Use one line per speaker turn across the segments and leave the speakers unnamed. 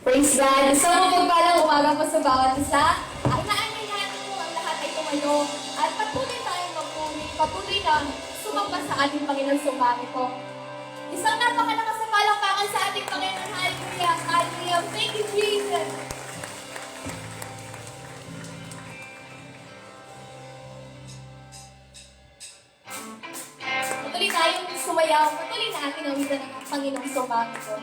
Praise God! Isang mapagpalang umaga po sa bawat isa. At naanyayahan po ang lahat ay tumayo. At patuloy tayong magpuri. Patuloy na sumamba sa ating Panginoon sumami po. Isang napakalakas na palakpakan sa ating Panginoon. Hallelujah! Hallelujah! Thank you, Jesus! Patuloy tayong sumayaw. Patuloy na ating awitan ng Panginoong sumami po.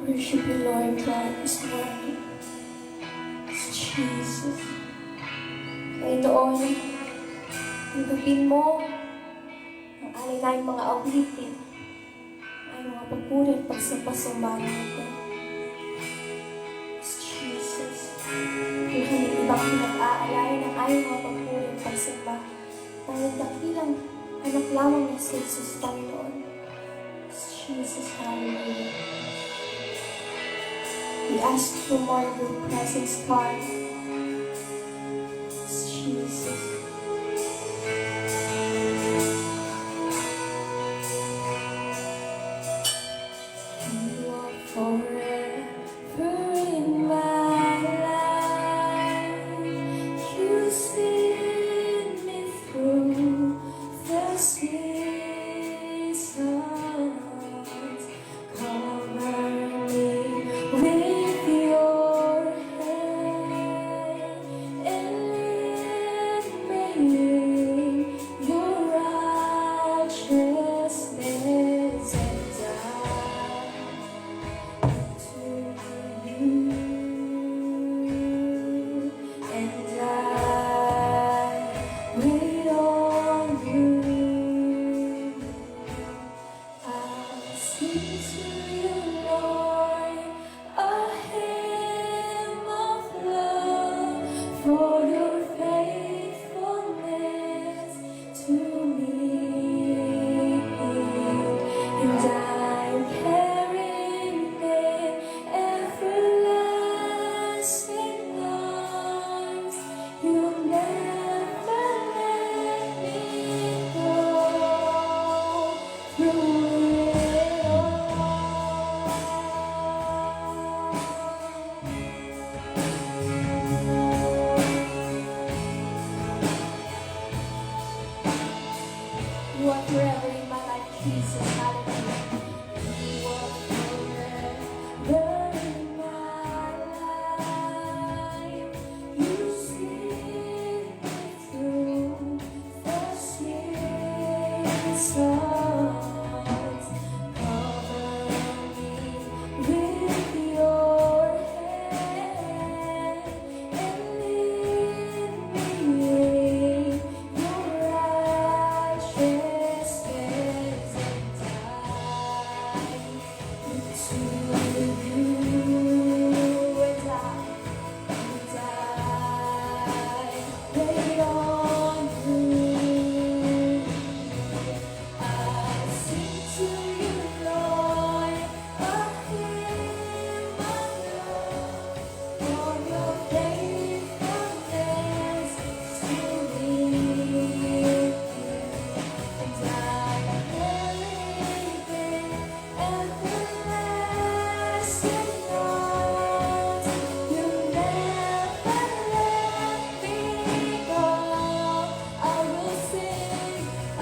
Worship you, Lord God, this morning. Jesus. Panginoon, tanggapin mo ang alay na mga awitin, ay mga papuri at pagsapasumbahan ito. Jesus. Tuhan, ibang pinag-aalay ng ayaw mga papuri at pagsambahan. Dahil dakilang anak lamang ni Jesus, Panginoon. Jesus, hallelujah. We ask for more of your presence, God. Jesus. You are forever in my life. You see me through the seasons. Cover me with your hand and lead me in your righteousness, and to you, and I wait on you. I'll sing to you, Lord, a hymn of love for your faithfulness to me, and I'm carrying in everlasting arms. You'll never let me go through it all. You are forever in my life, Jesus, hallelujah. You are forever in my life. You see me through the seasons. Cover me with your hand and lead me in your righteousness, and to you, and I wait on you. I sing to you, Lord, a hymn of love for your faithfulness to me, and I believe in everlasting arms. You never let me go. I will sing, I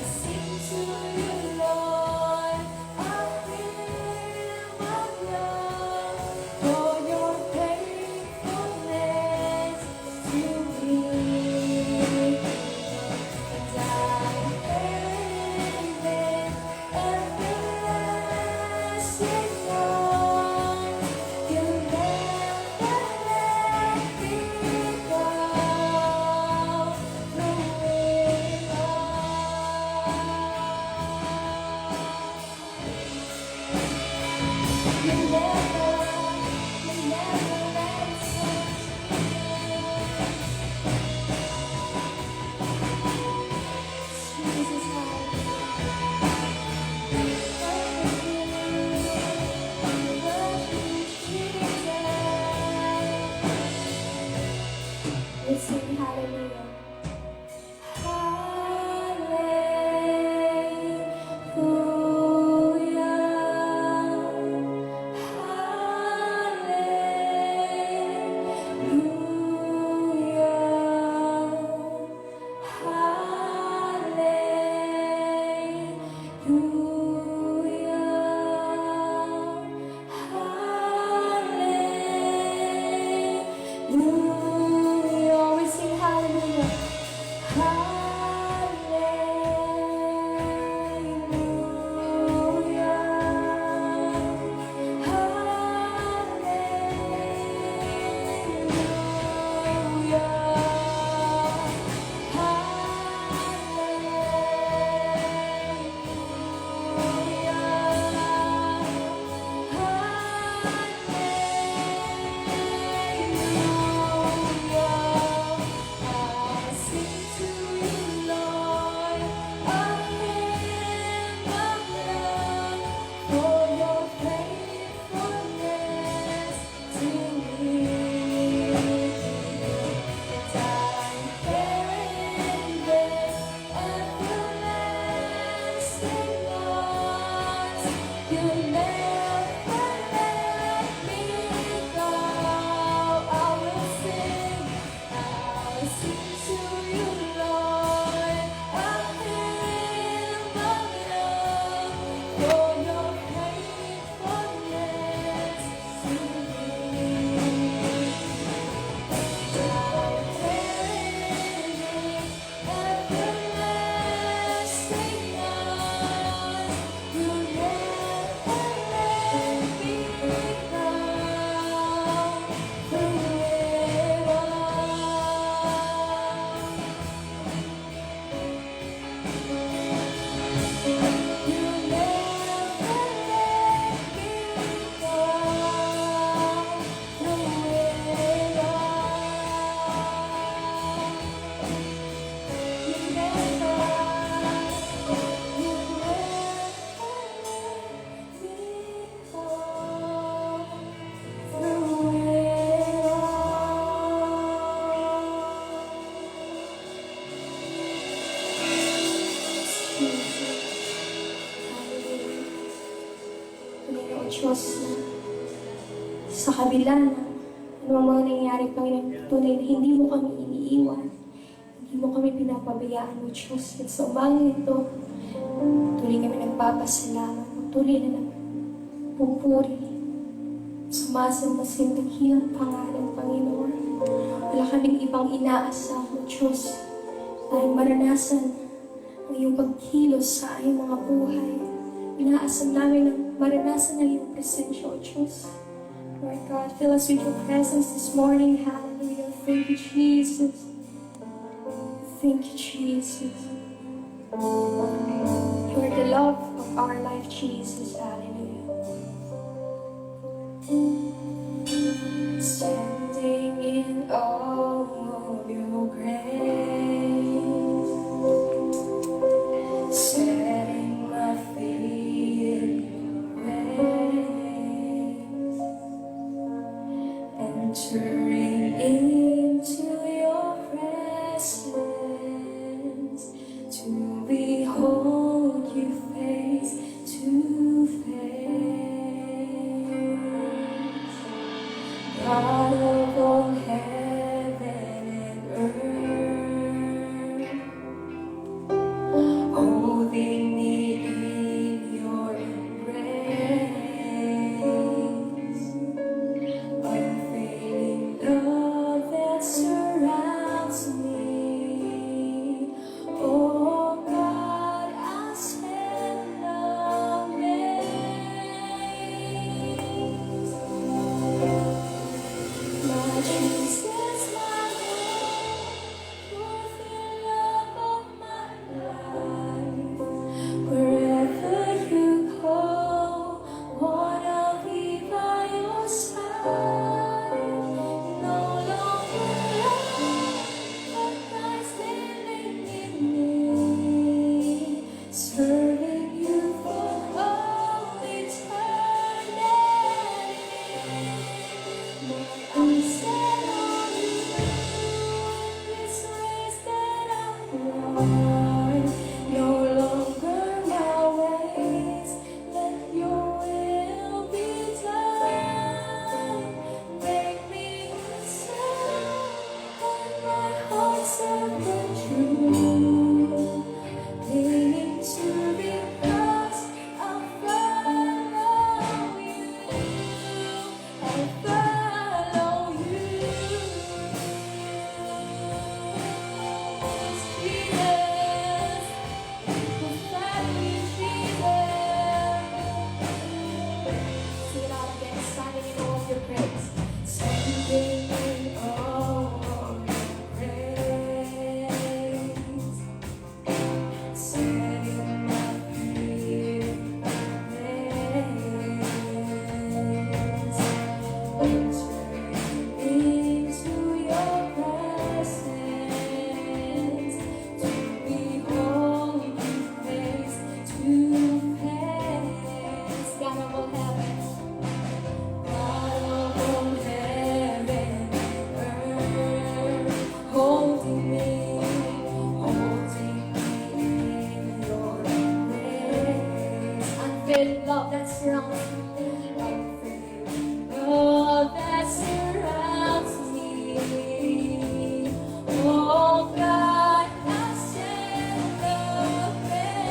sing to you, Lord, a hymn of love for your faithfulness to me, and I believe in everlasting arms. You never let me go through it all. You never let it Jesus, let's sing hallelujah. Hallelujah.
O Diyos, na sa kabila na anong mga nangyayari, Panginoon, tunay na hindi mo kami iniiwan. Hindi mo kami pinapabayaan, O Diyos. At sa umagang ito, tuloy kami nagpapasalamat. Tuloy na nagpupuri. Sumasambasin ng hilang pangalan, Panginoon. Wala kaming ibang inaasam, O Diyos, dahil maranasan ang iyong pagkilos sa aming mga buhay. Inaasam namin na maranasan ang iyong presensya, O Diyos. Lord God, fill us with your presence this morning. Hallelujah. Thank you, Jesus. Thank you, Jesus. You are the love of our life, Jesus. Hallelujah. Standing in awe of your grace, setting my feet in your ways, entering into your presence to behold you face to face. God of all heaven and earth, holding me in your embrace, unfailing love that surrounds me. Oh God, I stand amazed. My Jesus, my Lord, you're the love of my life. Wherever you go, Lord, I'll be by your side. No longer alone, but Christ living in me, serving you for all eternity. Lord, I stand on you, this race that I'm run. No longer my ways, let your will be done. Make me yourself, and my heart set true. Leaning to be lost, I'll follow you. I'll follow you. Jesus, we'll follow you, Jesus. Sing it out again, standing in awe of your grace. Standing in awe of your grace. Setting my feet in place. Entering into your presence to behold you face to face. God of all heaven, God of all heaven and earth, holding me in your embrace. Unfailing love that surrounds me. Unfailing love that surrounds me. Oh God, I stand amazed.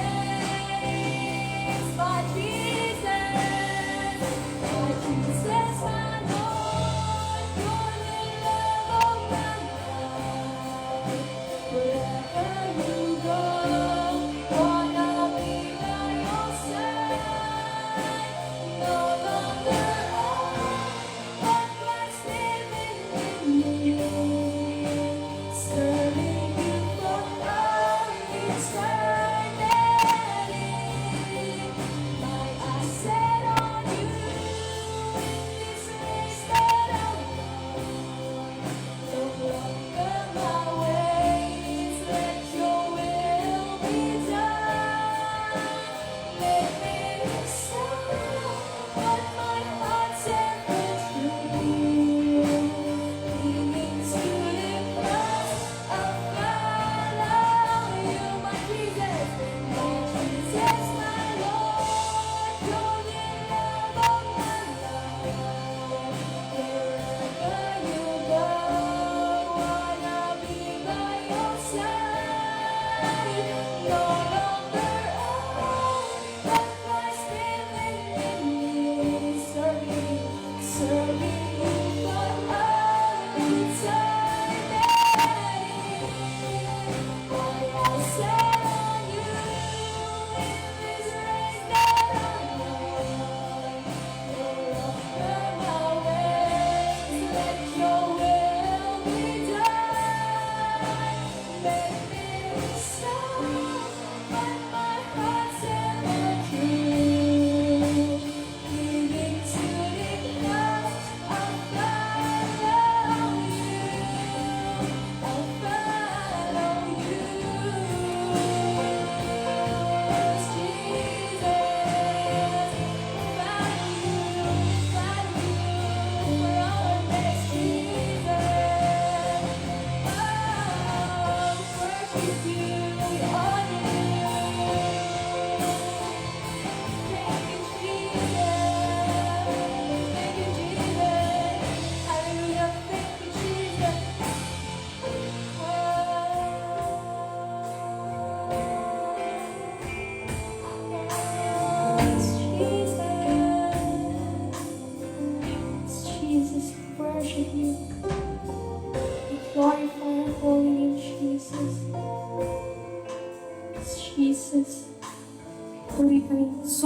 My Jesus, my Lord, you're the love of my life. Wherever you go, Lord, I'll be by your side. No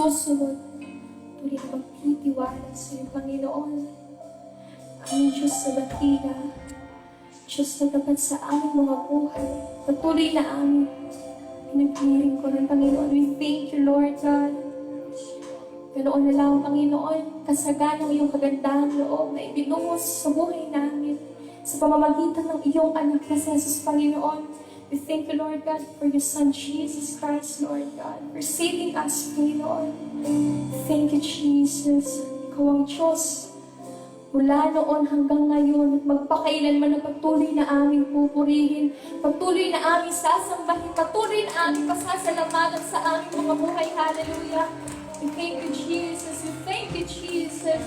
susunod. Tuloy na magtitiwala sa iyo, Panginoon. Aming Diyos na dakila, Diyos na tapat sa aming mga buhay. Patuloy na aming pinagpiling ko rin, Panginoon. We thank you, Lord God. Ganoon na lang, Panginoon, kasaganang iyong kagandahang loob na ibinuhos sa buhay namin sa pamamagitan ng iyong anak na si Jesus, Panginoon. We thank you, Lord God, for your Son, Jesus Christ, Lord God, for saving us, Panginoon. Thank you, Jesus. Ikaw ang Diyos. Mula noon hanggang ngayon at magpakailanman na patuloy na aming pupurihin, patuloy na aming sasambahin, patuloy na aming pasasalamatan sa aming mga buhay. Hallelujah. We thank you, Jesus. We thank you, Jesus.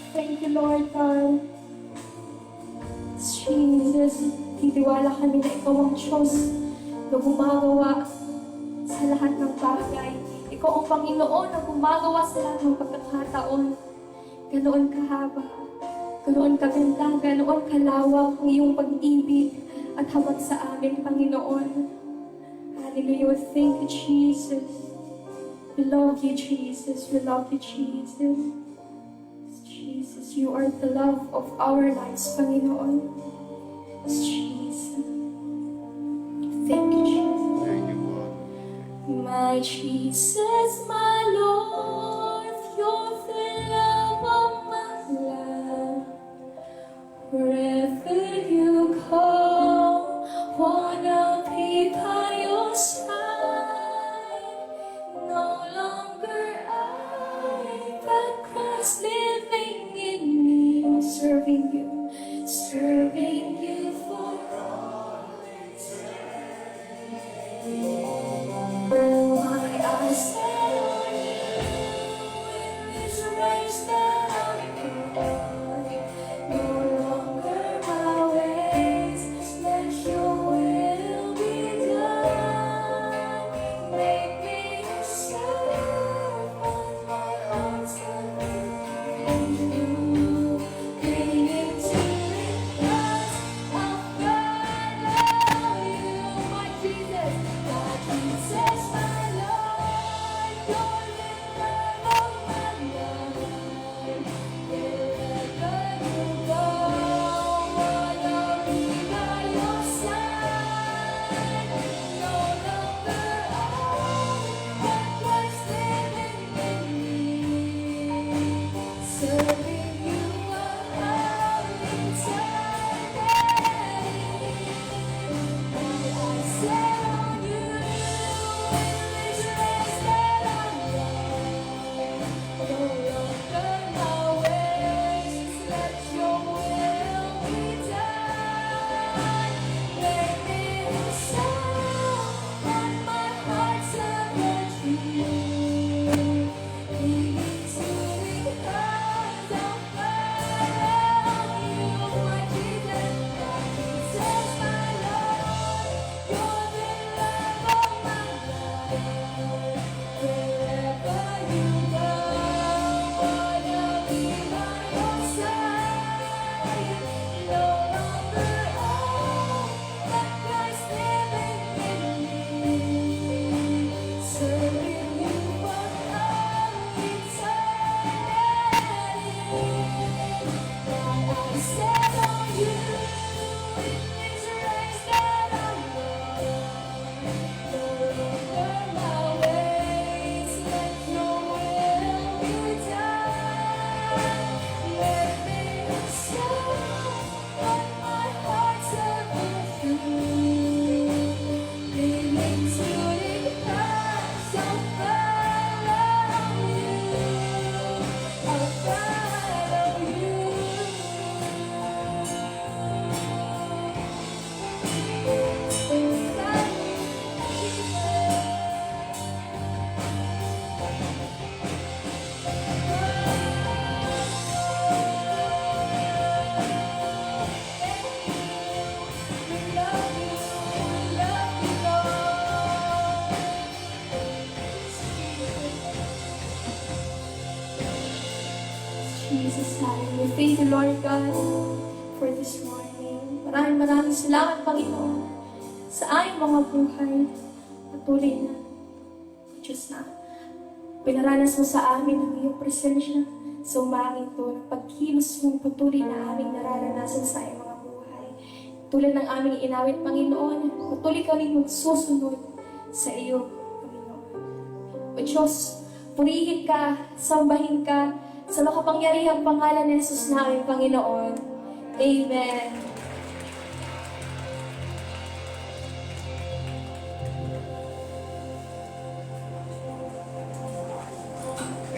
Thank you, Lord God. Jesus, titiwala kami na ikaw ang Diyos na gumagawa sa lahat ng bagay. Ikaw ang Panginoon na gumagawa sa lahat ng pagkakataon. Ganoon kahaba, ganoon kaganda, ganoon kalawak ang iyong pag-ibig at habag sa amin, Panginoon. Hallelujah. Thank you, Jesus. We love you, Jesus. We love you, Jesus. Jesus, you are the love of our lives, Panginoon. Jesus. Thank you, Jesus.
Thank you, God.
My Jesus, my Lord, you're the love of my life. Wherever you go, wanna be by your side. No longer I, but Christ living in me, serving you for all eternity. My eyes set on you in this race that I'm on. No longer my ways, let your will be done. Make me your servant, my heart's on you. Clinging to the cross, I'll follow you, my Jesus, my Jesus, my Lord, you're the love of my life. Wherever you go, wanna be by your side. No longer I, but Christ living in me, serving you for all eternity. My eyes set on you in this race that I'm on. No longer my ways, let your will be done. Make me your song on my heart's you. Clinging to the cross, I'll follow you, my Jesus, my Lord. You're the love of my life. Wherever you go, wanna be by your side. No longer I, but Christ living in me, serving you for all eternity. My eyes set on you in this race that I'm on. No longer my ways, let your will be done. Make me your song on my heart's you. Clinging to the cross, I'll follow you. I'll follow you. Jesus, hallelujah. Thank you, Lord God, for this morning. Maraming salamat, Panginoon, sa aming mga buhay. Patuloy na, Diyos na, Pinaranas mo sa amin ang iyong presensya sa umangin to, ng pagkilos mong patuloy na aming nararanasan sa iyong mga buhay. Tulad ng aming inawit, Panginoon, patuloy kami magsusunod sa iyo, Panginoon. O Diyos, purihin ka, sambahin ka, sa makapangyarihang pangalan ni Jesus na aming Panginoon. Amen.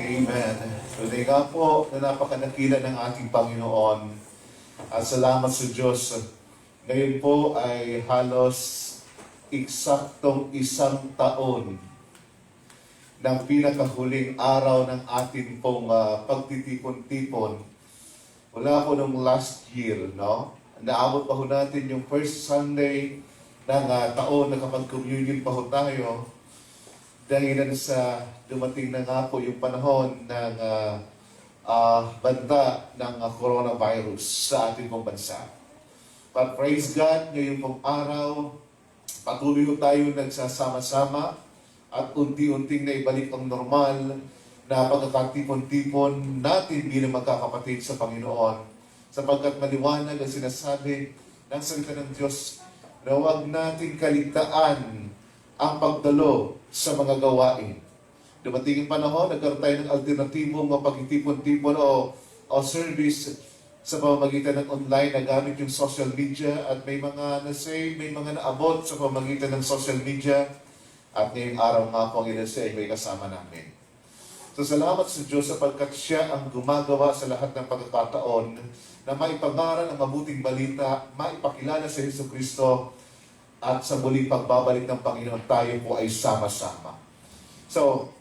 Amen. Tunay nga po na napakanakila ng ating Panginoon. At salamat sa Diyos. Ngayon po ay halos eksaktong 1 taon ng pinakahuling araw ng ating pong pagtitipon-tipon. Wala po nung last year, no? Naabot pa ho natin yung first Sunday ng taon na kapag communion pa ho tayo. Dahilan sa dumating na nga po yung panahon ng banta ng coronavirus sa ating pong bansa. But praise God, ngayon pong araw, patuloy ho tayo nagsasama-sama at unti-unting naibalik ang normal na pagkakatipon-tipon natin bilang magkakapatid sa Panginoon. Sapagkat maliwanag ang sinasabi ng salita ng Diyos na huwag natin kaligtaan ang pagdalo sa mga gawain. Dumating yung panahon, nagkaroon tayo ng alternatibong pagtitipon-tipon o service sa pamamagitan ng online na gamit yung social media at may mga may mga naabot sa pamamagitan ng social media at ngayong araw nga po ang ilan may kasama namin. So salamat sa Diyos sapagkat siya ang gumagawa sa lahat ng pagkakataon na maipangaral ang mabuting balita, maipakilala sa Jesucristo at sa muling pagbabalik ng Panginoon tayo po ay sama-sama. So,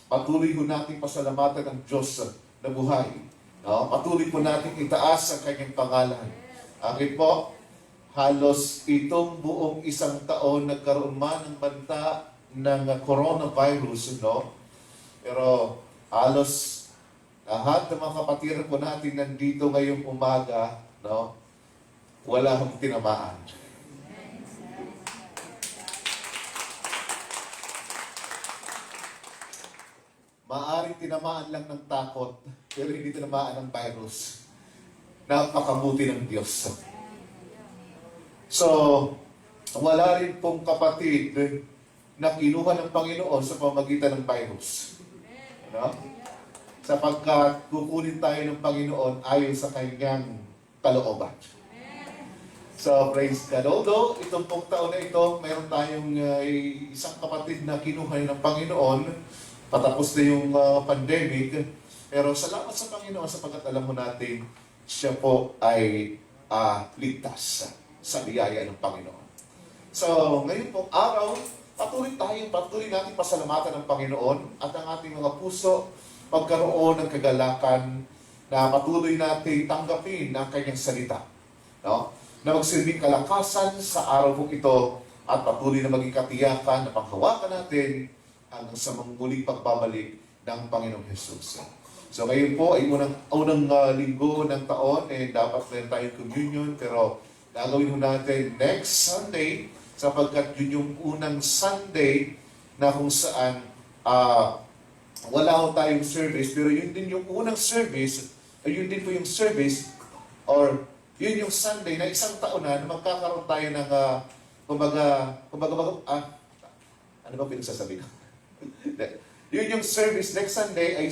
patuloy po natin pasalamatan ng Diyos na buhay. No? Patuloy po natin itaas ang kanyang pangalan. Bakit po? Halos itong buong 1 taon nagkaroon man ng banta ng coronavirus, no? Pero halos lahat ng mga kapatiran po natin nandito ngayong umaga, no? Wala akong tinamaan. Maaring tinamaan lang ng takot, pero hindi tinamaan ng virus. Napakabuti ng Diyos. So, wala rin pong kapatid na kinuha ng Panginoon sa pamamagitan ng virus. No? Sapagkat kukunin tayo ng Panginoon ayon sa kanyang kalooban. So, praise God. Although, itong pong taon na ito, mayroon tayong isang kapatid na kinuha ng Panginoon. Patapos na yung pandemic. Pero salamat sa Panginoon sapagkat alam mo natin, siya po ay ligtas sa biyaya ng Panginoon. So, ngayon pong araw, patuloy natin pasalamatan ng Panginoon at ang ating mga puso magkaroon ng kagalakan na patuloy natin tanggapin ang kanyang salita. No? Na magsilbing kalakasan sa araw pong ito at patuloy na maging katiyakan na paghawakan natin hanggang sa muling pagbabalik ng Panginoong Jesus. So ngayon po ay unang linggo ng taon dapat meron tayong communion pero gagawin natin next Sunday sapagkat yun yung unang Sunday na kung saan wala ho tayong service pero yun din yung unang service yun din po yung service or yun yung Sunday na 1 taon na magkakaroon tayo ng ano ba pinagsasabi ko? Yun yung service next Sunday ay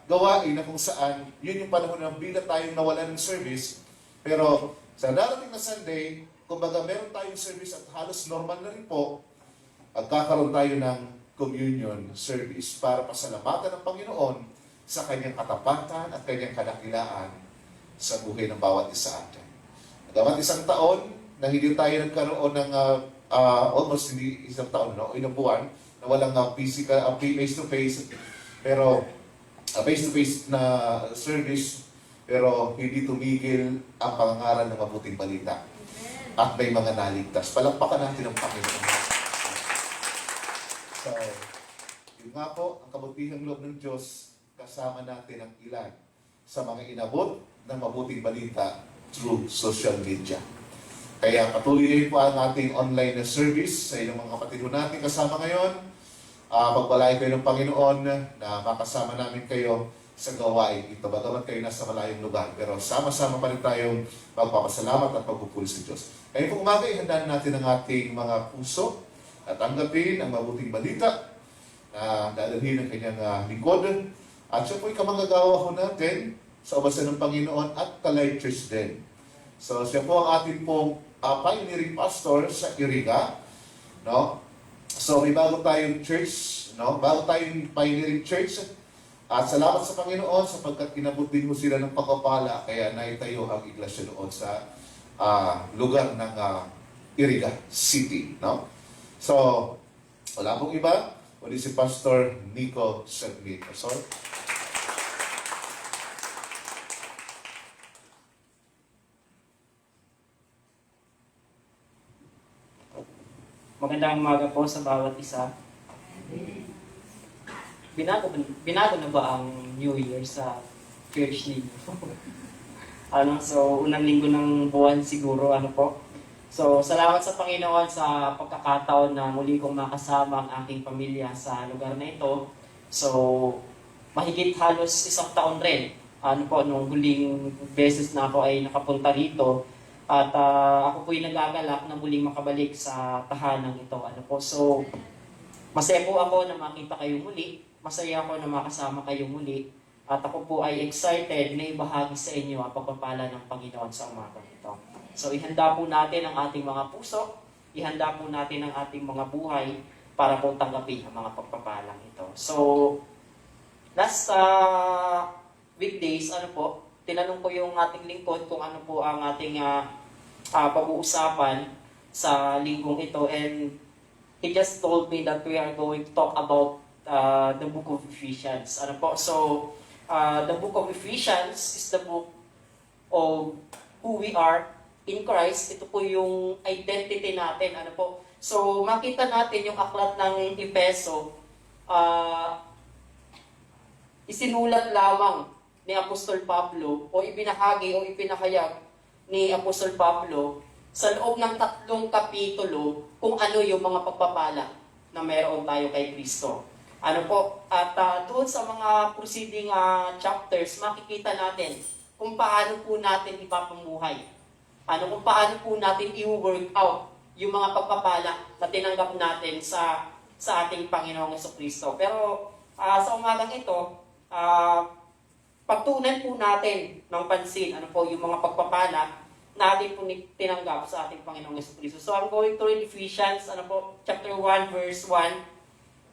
gawain na kung saan yun yung panahon na bila tayong nawala ng service pero sa darating na Sunday kumbaga meron tayong service at halos normal na rin po magkakaroon tayo ng communion service para pasalamatan ng Panginoon sa kanyang katapatan at kanyang kadakilaan sa buhay ng bawat isa atin. Dapat 1 taon na hindi tayo nagkaroon ng almost hindi 1 taon, no? Ilang buwan na walang physical, face-to-face, pero face-to-face na service, pero hindi tumigil ang pangangaral ng mabuting balita. At may mga naligtas. Palakpakan natin ang Panginoon. So, yun nga po, ang kabutihang loob ng Diyos, kasama natin ang ilan sa mga inabot ng mabuting balita through social media. Kaya patuloy rin po ang ating online na service sa ilang mga kapatid natin kasama ngayon. pagpalain kayo ng Panginoon na makasama namin kayo sa gawain ito. Bagamat kayo nasa malayong lugar, pero sama-sama pa rin tayong magpapasalamat at pagpupuli sa Diyos. Ngayon pong umaga, ihandaan natin ang ating mga puso at tanggapin ang mabuting balita na dadalhin ng kanyang lingkod. At siya po ay kamanggagawa ho natin sa obasan ng Panginoon at Kalay Church din. So siya po ang ating pong pioneering pastor sa Iriga. No? So may bago tayong church, no? Bago tayong pioneering church. At salamat sa Panginoon sapagkat inabot din mo sila ng pagpapala kaya naitayo ang iglesia doon sa lugar ng Iriga City. No? So, wala pong iba, kundi si Pastor Nico Sermit. Pastor?
Magandang umaga po sa bawat isa. Binago na ba ang New Year sa church ninyo? So, unang linggo ng buwan siguro, So, salamat sa Panginoon sa pagkakataon na muli kong makasama ang aking pamilya sa lugar na ito. So, mahigit halos isang taon rin. Nung huling beses na ako ay nakapunta rito. At ako po'y nagagalak na muling makabalik sa tahanang ito. So, masaya po ako na makita kayo muli. Masaya ako na makasama kayo muli. At ako po ay excited na ibahagi sa inyo ang pagpapala ng Panginoon sa umagang ito. So, ihanda po natin ang ating mga puso. Ihanda po natin ang ating mga buhay para po tanggapin ang mga pagpapalang ito. So, last weekdays, tinanong ko yung ating lingkod kung ano po ang ating pag-uusapan sa linggong ito. And he just told me that we are going to talk about the book of Ephesians. So, the book of Ephesians is the book of who we are in Christ. Ito po yung identity natin. So, makita natin yung aklat ng Efeso, isinulat lamang ni Apostol Pablo o ibinahagi o ipinahayag ni Apostol Pablo sa loob ng 3 kapitulo kung ano yung mga pagpapala na mayroon tayo kay Kristo. At doon sa mga preceding chapters, makikita natin kung paano po natin ipapamuhay. Kung paano po natin i-work out yung mga pagpapala na tinanggap natin sa ating Panginoong Jesucristo. Pero sa umagang ito, pagtunan po natin ng pansin, yung mga pagpapala natin po tinanggap sa ating Panginoong Jesucristo. So I'm going to read Ephesians, chapter 1, verse 1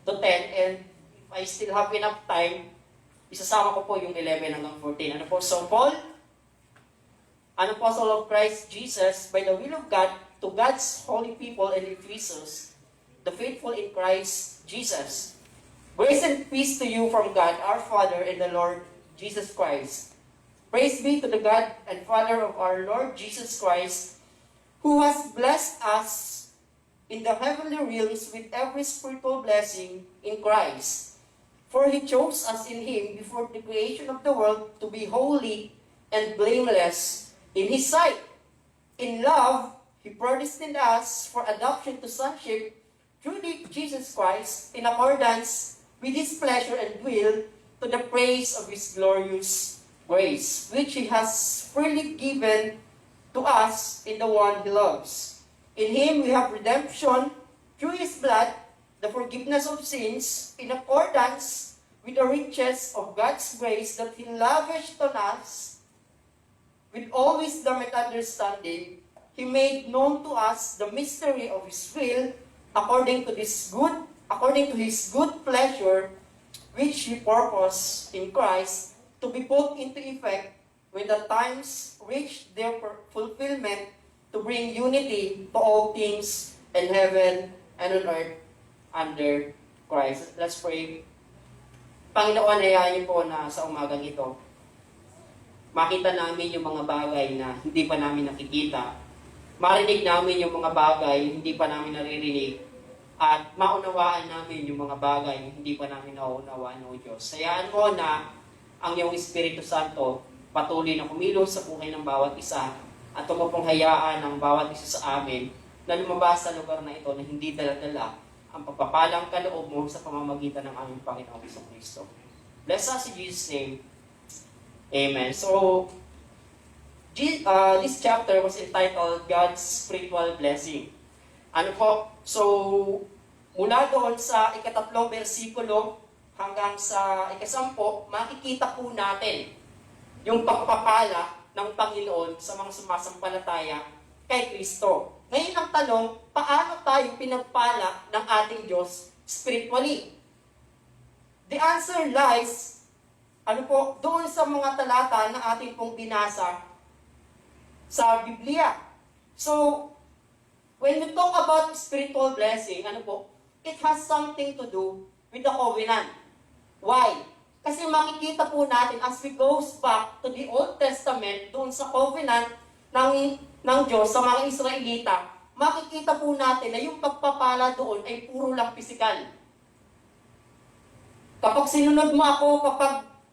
to 10, and if I still have enough time, isasama ko po yung 11 hanggang 14. So Paul, an apostle of Christ Jesus, by the will of God, to God's holy people in Ephesus, the faithful in Christ Jesus. Grace and peace to you from God, our Father, and the Lord Jesus Christ. Praise be to the God and Father of our Lord Jesus Christ, who has blessed us in the heavenly realms with every spiritual blessing in Christ. For He chose us in Him before the creation of the world to be holy and blameless in His sight. In love, He predestined us for adoption to sonship through Jesus Christ in accordance with His pleasure and will, to the praise of His glorious grace, which He has freely given to us in the one He loves. In Him we have redemption through His blood, the forgiveness of sins, in accordance with the riches of God's grace that He lavished on us. With all wisdom and understanding, He made known to us the mystery of His will, according to His good pleasure, which He purposed in Christ to be put into effect when the times reach their fulfillment, to bring unity to all things in heaven and on earth under Christ. Let's pray. Panginoon, hayain po na sa umagang ito, makita namin yung mga bagay na hindi pa namin nakikita, marinig namin yung mga bagay hindi pa namin naririnig, at maunawaan namin yung mga bagay na hindi pa namin nauunawaan, O Diyos. Hayaan mo na ang iyong Espiritu Santo patuloy na kumilos sa buhay ng bawat isa, at tumupong hayaan ng bawat isa sa amin na lumabas sa lugar na ito na hindi dala-dala ang ang pagpapalang kaloob mo sa pamamagitan ng aming Panginoong Kristo. Bless us in Jesus' name. Amen. So, this chapter was entitled God's Spiritual Blessing. Ano po? So, mula doon sa ika-3 versikulo hanggang sa ika-10, makikita po natin yung pagpapala ng Panginoon sa mga sumasampalataya kay Kristo. Ngayon ang tanong, paano tayo pinagpala ng ating Diyos spiritually? The answer lies, doon sa mga talata na ating pong binasa sa Biblia. So, when we talk about spiritual blessing, it has something to do with the covenant. Why? Kasi makikita po natin as we goes back to the Old Testament, doon sa covenant ng Diyos sa mga Israelita, makikita po natin na yung pagpapala doon ay puro lang pisikal. Kapag sinunod mo ako,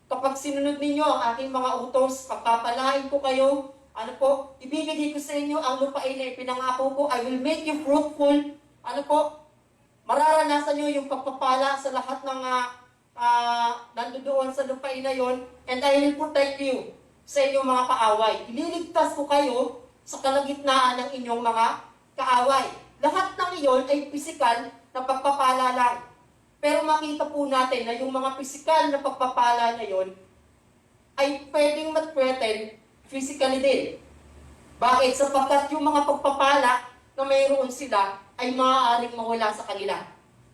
kapag sinunod ninyo ang aking mga utos, pagpapalain ko kayo, ibibigay ko sa inyo ang lupain na ipinangako ko, I will make you fruitful, mararanasan nyo yung pagpapala sa lahat ng nandoon sa lupain na yon, and I will protect you sa inyong mga kaaway. Ililigtas ko kayo sa kalagitnaan ng inyong mga kaaway. Lahat ng iyon ay pisikal na pagpapala lang. Pero makita po natin na yung mga pisikal na pagpapala na yon ay pwedeng ma-threaten physically din. Bakit? Sapagkat yung mga pagpapala na mayroon sila ay maaaring mawala sa kanila.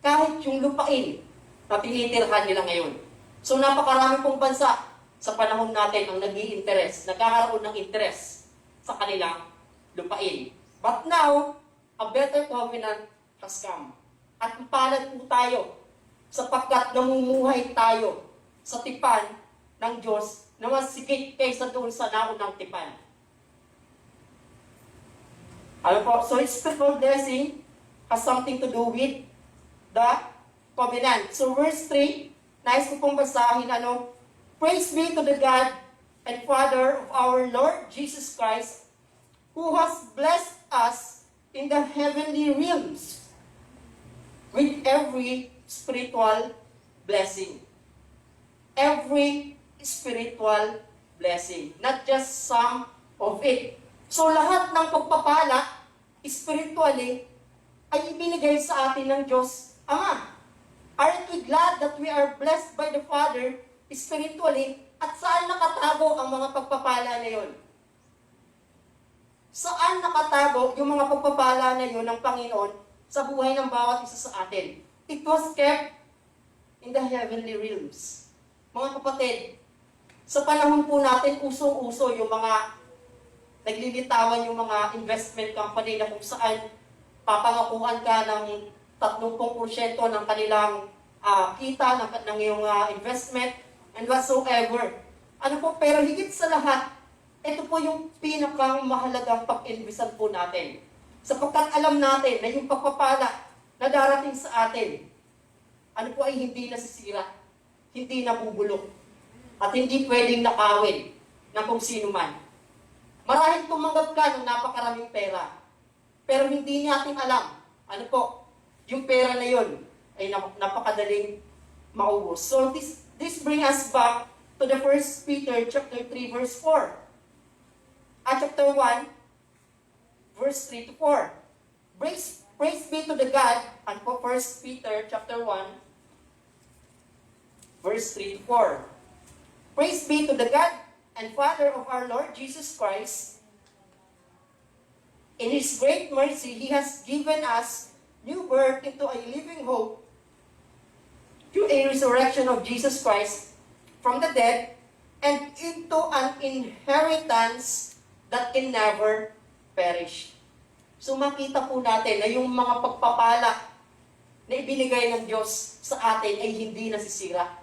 Kahit yung lupain na tinitirhan nila ngayon. So napakarami pong bansa sa panahon natin ang nagkakaroon ng interest sa kanilang lupain. But now, a better covenant has come. At palad po tayo sapagkat namumuhay tayo sa tipan ng Diyos na mas sigit kaysa doon sa naunang tipan. So spiritual blessing has something to do with the covenant. So verse 3, nais ko pong basahin, Praise be to the God and Father of our Lord Jesus Christ, who has blessed us in the heavenly realms with every spiritual blessing. Every spiritual blessing, not just some of it. So lahat ng pagpapala, spiritually, ay ibinigay sa atin ng Diyos Ama. Aren't we glad that we are blessed by the Father spiritually? At saan nakatago ang mga pagpapala na yon? Saan nakatago yung mga pagpapala na yon ng Panginoon sa buhay ng bawat isa sa atin? It was kept in the heavenly realms. Mga kapatid, sa panahon po natin, usong-uso yung mga naglilitawan yung mga investment company na kung saan papangakuhan ka ng 30% ng kanilang kita ng iyong investment and whatsoever. Pero higit sa lahat, ito po yung pinakang mahalagang pag-investan po natin. Sapagkat alam natin na yung pagpapala na darating sa atin, ay hindi nasisira, hindi nabubulok, at hindi pwedeng nakawin ng kung sino man. Marahil tumanggap ka ng napakaraming pera, pero hindi natin alam, yung pera na yon ay napakadaling maubos. So this brings us back to the 1 Peter chapter 3 verse 4. Chapter 1 verse 3 to 4. Praise be to the God, and po 1 Peter chapter 1 verse 3 to 4. Praise be to the God and Father of our Lord Jesus Christ. In His great mercy, He has given us new birth into a living hope through a resurrection of Jesus Christ from the dead and into an inheritance that can never perish. So makita po natin na yung mga pagpapala na ibinigay ng Diyos sa atin ay hindi nasisira.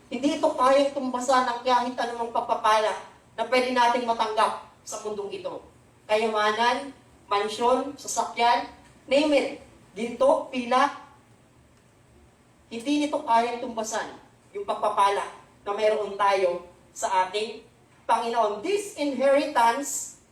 Hindi ito kayang tumbasa ng kahit anumang pagpapala na pwede nating matanggap sa mundong ito. Kayamanan, mansyon, sasakyan, name it. Ginto, pila, hindi nito kayang tumbasan yung pagpapala na mayroon tayo sa ating Panginoon. This inheritance,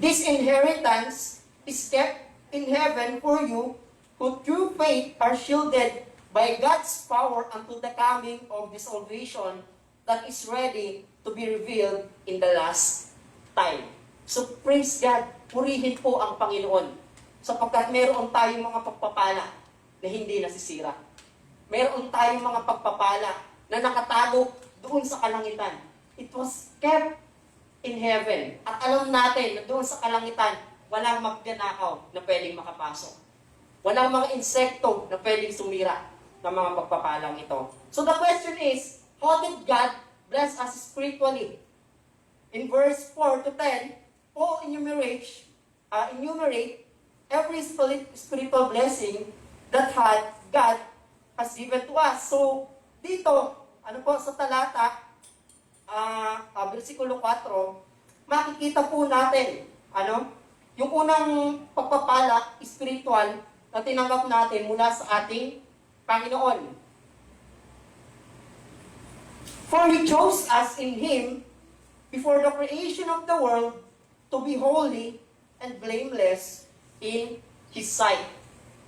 This inheritance is kept in heaven for you, who through faith are shielded by God's power unto the coming of the salvation that is ready to be revealed in the last time. So praise God, purihin po ang Panginoon sapagkat meron tayong mga pagpapala na hindi nasisira. Meron tayong mga pagpapala na nakatago doon sa kalangitan. It was kept in heaven. At alam natin na doon sa kalangitan, walang magnanakaw na pwedeng makapasok. Walang mga insekto na pwedeng sumira ng mga pagpapalang ito. So the question is, how did God bless us spiritually? In verse 4 to 10, Paul enumerate every spiritual blessing that God has given to us. So, dito, sa talata, versikulo 4, makikita po natin, yung unang pagpapala, spiritual, na tinanggap natin mula sa ating Panginoon. For He chose us in Him before the creation of the world to be holy and blameless in His sight.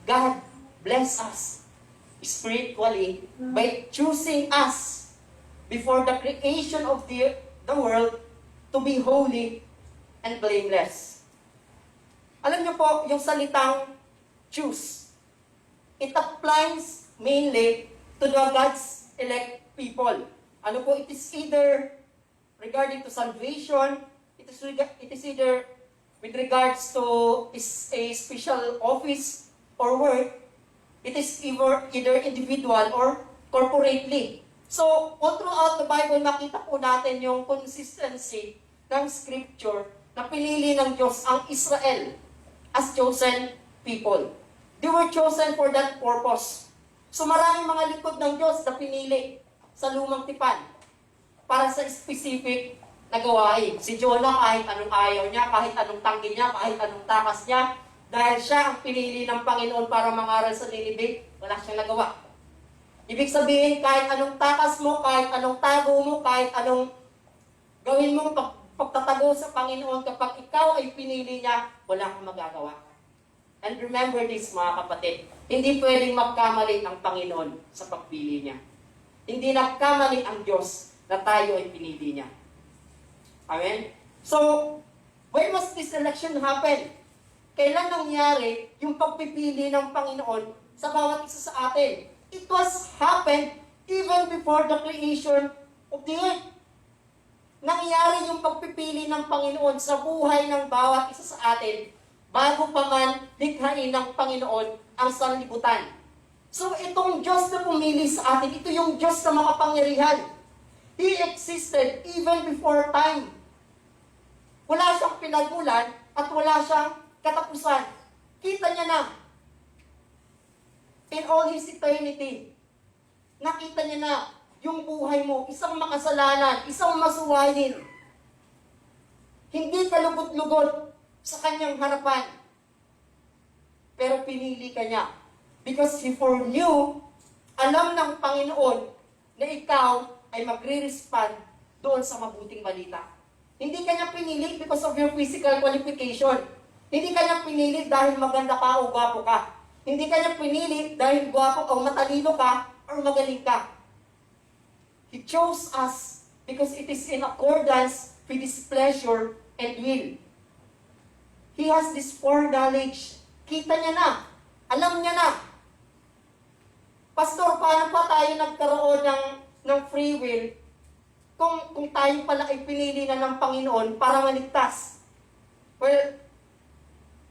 God bless us spiritually by choosing us before the creation of the world to be holy and blameless. Alam niyo po, yung salitang choose, it applies mainly to the God's elect people. It is either regarding to salvation, it is either with regards to a special office or work, it is either individual or corporately. So, all throughout the Bible, makita po natin yung consistency ng Scripture na pinili ng Diyos ang Israel as chosen people. They were chosen for that purpose. So, maraming mga likod ng Diyos na pinili sa lumang tipan para sa specific na gawain. Si Jonah, kahit anong ayaw niya, kahit anong tanggi niya, kahit anong takas niya, dahil siya ang pinili ng Panginoon para mangaral sa Nineveh, wala siyang nagawa. Ibig sabihin, kahit anong takas mo, kahit anong tago mo, kahit anong gawin mo pagtatago sa Panginoon, kapag ikaw ay pinili niya, wala kang magagawa. And remember this, mga kapatid, hindi pwedeng magkamali ang Panginoon sa pagpili niya. Hindi nagkamali ang Diyos na tayo ay pinili niya. Amen? So, when must this election happen? Kailan nangyari yung pagpipili ng Panginoon sa bawat isa sa atin? It was happened even before the creation of the earth. Nangyari yung pagpipili ng Panginoon sa buhay ng bawat isa sa atin bago pa man likhain ng Panginoon ang sanlibutan. So itong Diyos na pumili sa atin, ito yung Diyos na makapangyarihan. He existed even before time. Wala siyang pinagmulan at wala siyang katapusan. Kita niya na. In all His eternity, nakita niya na yung buhay mo, isang makasalanan, isang masuwayin. Hindi ka lugod-lugod sa kanyang harapan. Pero pinili ka niya. Because He foreknew, alam ng Panginoon na ikaw ay magre-respond doon sa mabuting balita. Hindi ka niya pinili because of your physical qualification. Hindi ka niya pinili dahil maganda ka o gwapo ka. Hindi ka niya pinili dahil gwapo o matalino ka or magaling ka. He chose us because it is in accordance with His pleasure and will. He has this foreknowledge. Kita niya na. Alam niya na. Pastor, paano pa tayo nagkaroon ng free will kung tayo pala ay pinili na ng Panginoon para maligtas? Well,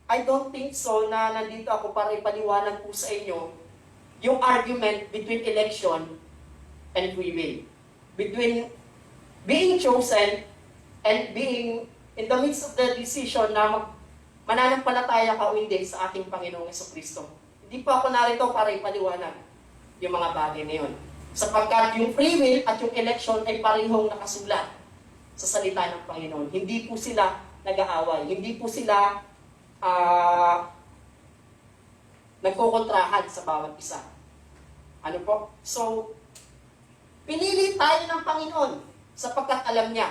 I don't think so na nandito ako para ipaliwanag po sa inyo yung argument between election and free will. Between being chosen and being in the midst of the decision na mananampalataya ka o hindi sa ating Panginoong Jesucristo. Hindi po ako narito para ipaliwanag yung mga bagay na yun. Sapagkat yung free will at yung election ay parehong nakasulat sa salita ng Panginoon. Hindi po sila nag-aaway. Hindi po sila nagkokontrahan sa bawat isa. Ano po? So, pinili tayo ng Panginoon sapagkat alam niya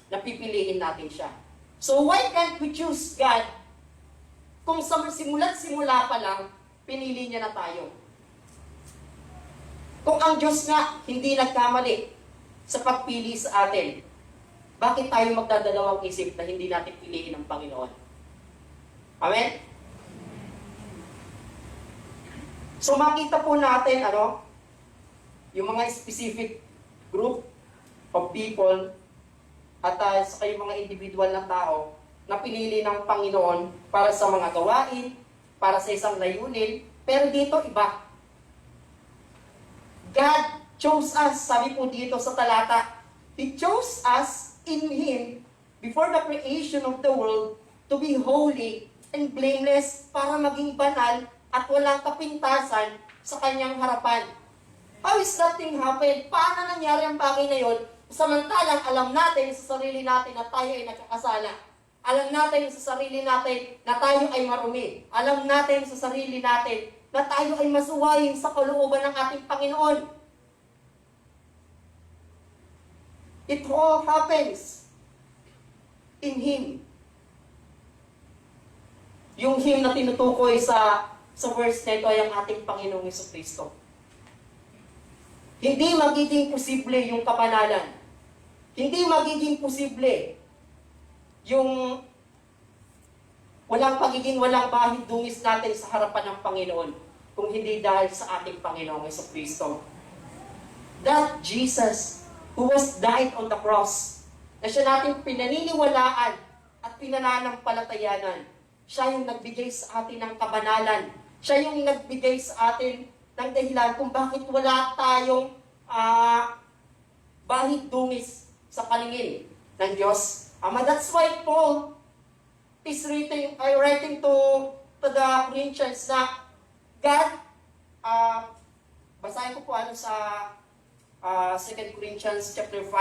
na pipiliin natin siya. So why can't we choose God kung sa simula pa lang, pinili niya na tayo? Kung ang Diyos nga hindi nagkamali sa pagpili sa atin, bakit tayo magdadalawang isip na hindi natin piliin ang Panginoon? Amen? So makita po natin, yung mga specific group of people at saka yung mga individual na tao na pinili ng Panginoon para sa mga gawain, para sa isang layunin, pero dito iba. God chose us, sabi po dito sa talata, He chose us in Him before the creation of the world to be holy and blameless para maging banal at walang kapintasan sa Kanyang harapan. How is that thing happen? Paano nangyari ang bagay na yon? Samantalang alam natin sa sarili natin na tayo ay nagkakasala. Alam natin sa sarili natin na tayo ay marumi. Alam natin sa sarili natin na tayo ay masuwayin sa kalooban ng ating Panginoon. It all happens in Him. Yung Him na tinutukoy sa verse nito ay ang ating Panginoong Jesucristo. Hindi magiging posible yung kabanalan. Hindi magiging posible yung walang bahid dungis natin sa harapan ng Panginoon kung hindi dahil sa ating Panginoong Jesucristo. That Jesus who was died on the cross, na siya natin pinaniniwalaan at pinananampalatayanan, siya yung nagbigay sa atin ng kabanalan. Siya yung nagbigay sa atin ng dahilan kung bakit wala tayong bahid dungis sa paningin ng Diyos. That's why Paul is writing to the Corinthians na God, basahin ko po sa 2 Corinthians chapter 5.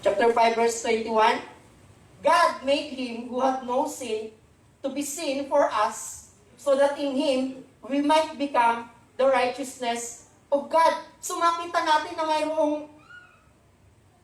Chapter 5 verse 21. God made Him who had no sin to be sin for us, so that in Him we might become the righteousness of God. So makita natin na mayroong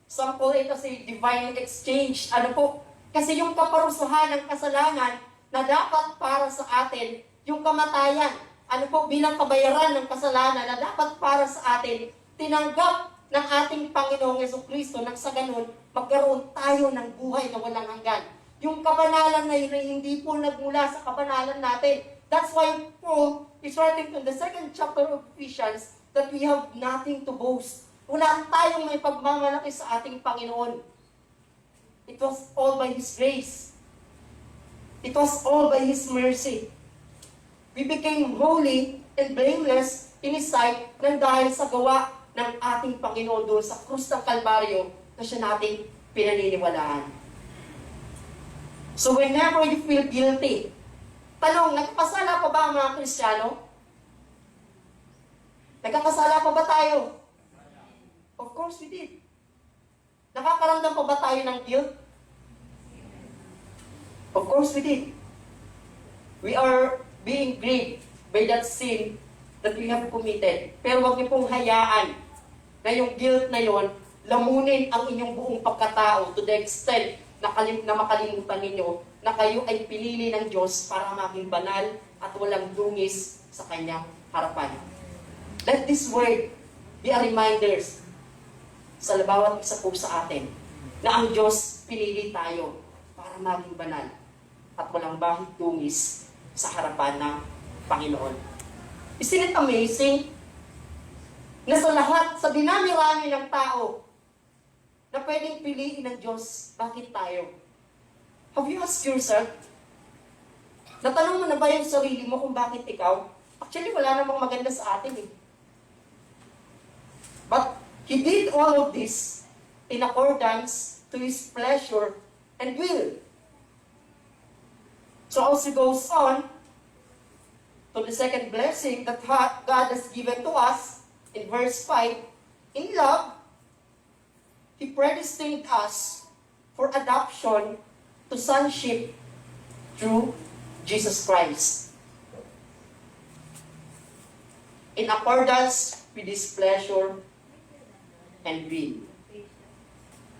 sample ito si divine exchange. Ano po? Kasi yung kaparusahan ng kasalanan na dapat para sa atin, yung kamatayan, ano po, bilang kabayaran ng kasalanan na dapat para sa atin, tinanggap ng ating Panginoong Jesucristo nang sa ganun, magkaroon tayo ng buhay na walang hanggan. Yung kabanalan na yun ay hindi po nagmula sa kabanalan natin. That's why Paul is writing in the 2nd chapter of Ephesians that we have nothing to boast. Wala tayong may pagmamalaki sa ating Panginoon. It was all by His grace. It was all by His mercy. We became holy and blameless in His sight nang dahil sa gawa ng ating Panginoon doon sa krus ng Kalbaryo na siya nating pinaniniwalaan. So whenever you feel guilty, tanong, nagkakasala pa ba ang mga Kristiyano? Nagkakasala pa ba tayo? Of course we did. Nakakaramdam pa ba tayo ng guilt? Of course we did. We are being grieved by that sin that we have committed. Pero huwag niyo pong hayaan na yung guilt na yon lamunin ang inyong buong pagkatao to the extent na makalimutan ninyo na kayo ay pinili ng Diyos para maging banal at walang dungis sa Kanyang harapan. Let this word be a reminder sa bawat isa po sa atin na ang Diyos pinili tayo para maging banal at walang bahid dungis sa harapan ng Panginoon. Isn't it amazing na sa lahat, sa dinami-rami ng tao na pwedeng piliin ng Diyos, bakit tayo? Have you asked yourself? Natanong mo na ba yung sarili mo kung bakit ikaw? Actually, wala namang maganda sa atin eh. But He did all of this in accordance to His pleasure and will. So as He goes on to the second blessing that God has given to us, in verse 5, in love, He predestined us for adoption to sonship through Jesus Christ. In accordance with His pleasure and will.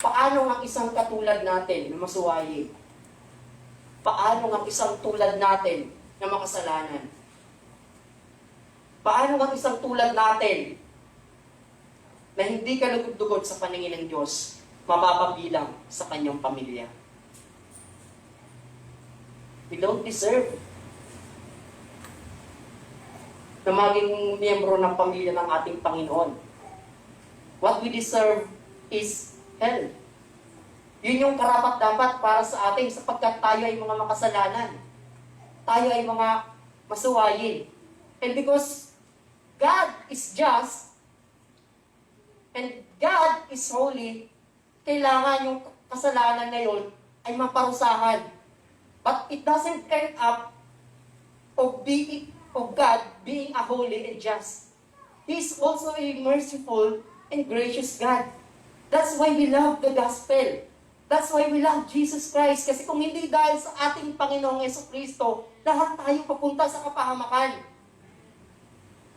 Paano ang isang katulad natin na masuwayi? Paano ang isang tulad natin na makasalanan? Paano ang isang tulad natin na hindi kalugod-dugod sa paningin ng Diyos, mapapabilang sa kanyang pamilya? We don't deserve na maging miyembro ng pamilya ng ating Panginoon. What we deserve is hell. Yun yung karapat-dapat para sa atin sapagkat tayo ay mga makasalanan. Tayo ay mga masuwayin. And because God is just and God is holy, kailangan yung kasalanan na yun ay maparusahan. But it doesn't end up of God being a holy and just. He is also a merciful and gracious God. That's why we love the gospel. That's why we love Jesus Christ. Kasi kung hindi dahil sa ating Panginoong Jesucristo, lahat tayo papunta sa kapahamakan.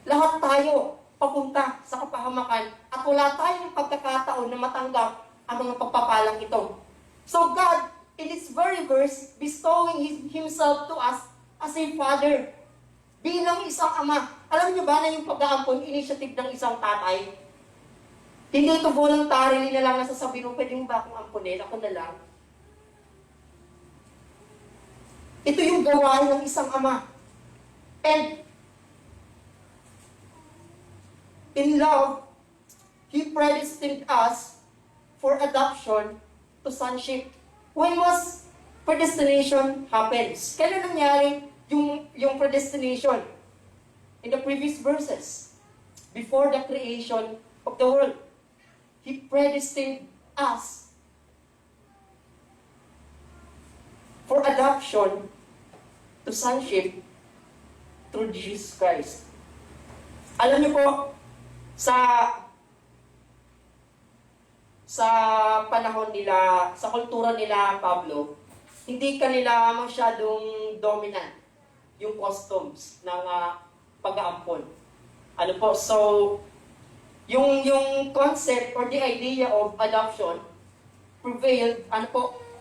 Lahat tayo papunta sa kapahamakan at wala tayong pagkakataon na matanggap ang mga pagpapalang ito. So God, in this very verse, bestowing Himself to us as a Father, bilang isang ama. Alam niyo ba na yung pag-aampon, initiative ng isang tatay? Hindi ito voluntary na lang nasasabi mo, pwede mo ba akong ampunin? Ako na lang. Ito yung gawain ng isang ama. And in love, He predestined us for adoption to sonship. When was predestination happens? Kailan nangyari yung predestination? In the previous verses. Before the creation of the world. He predestined us for adoption to sonship through Jesus Christ. Alam niyo po, sa panahon nila, sa kultura nila, Pablo, hindi kanila masyadong dominant yung customs ng pag-aampon. Ano po, so, yung concept or the idea of adoption prevailed,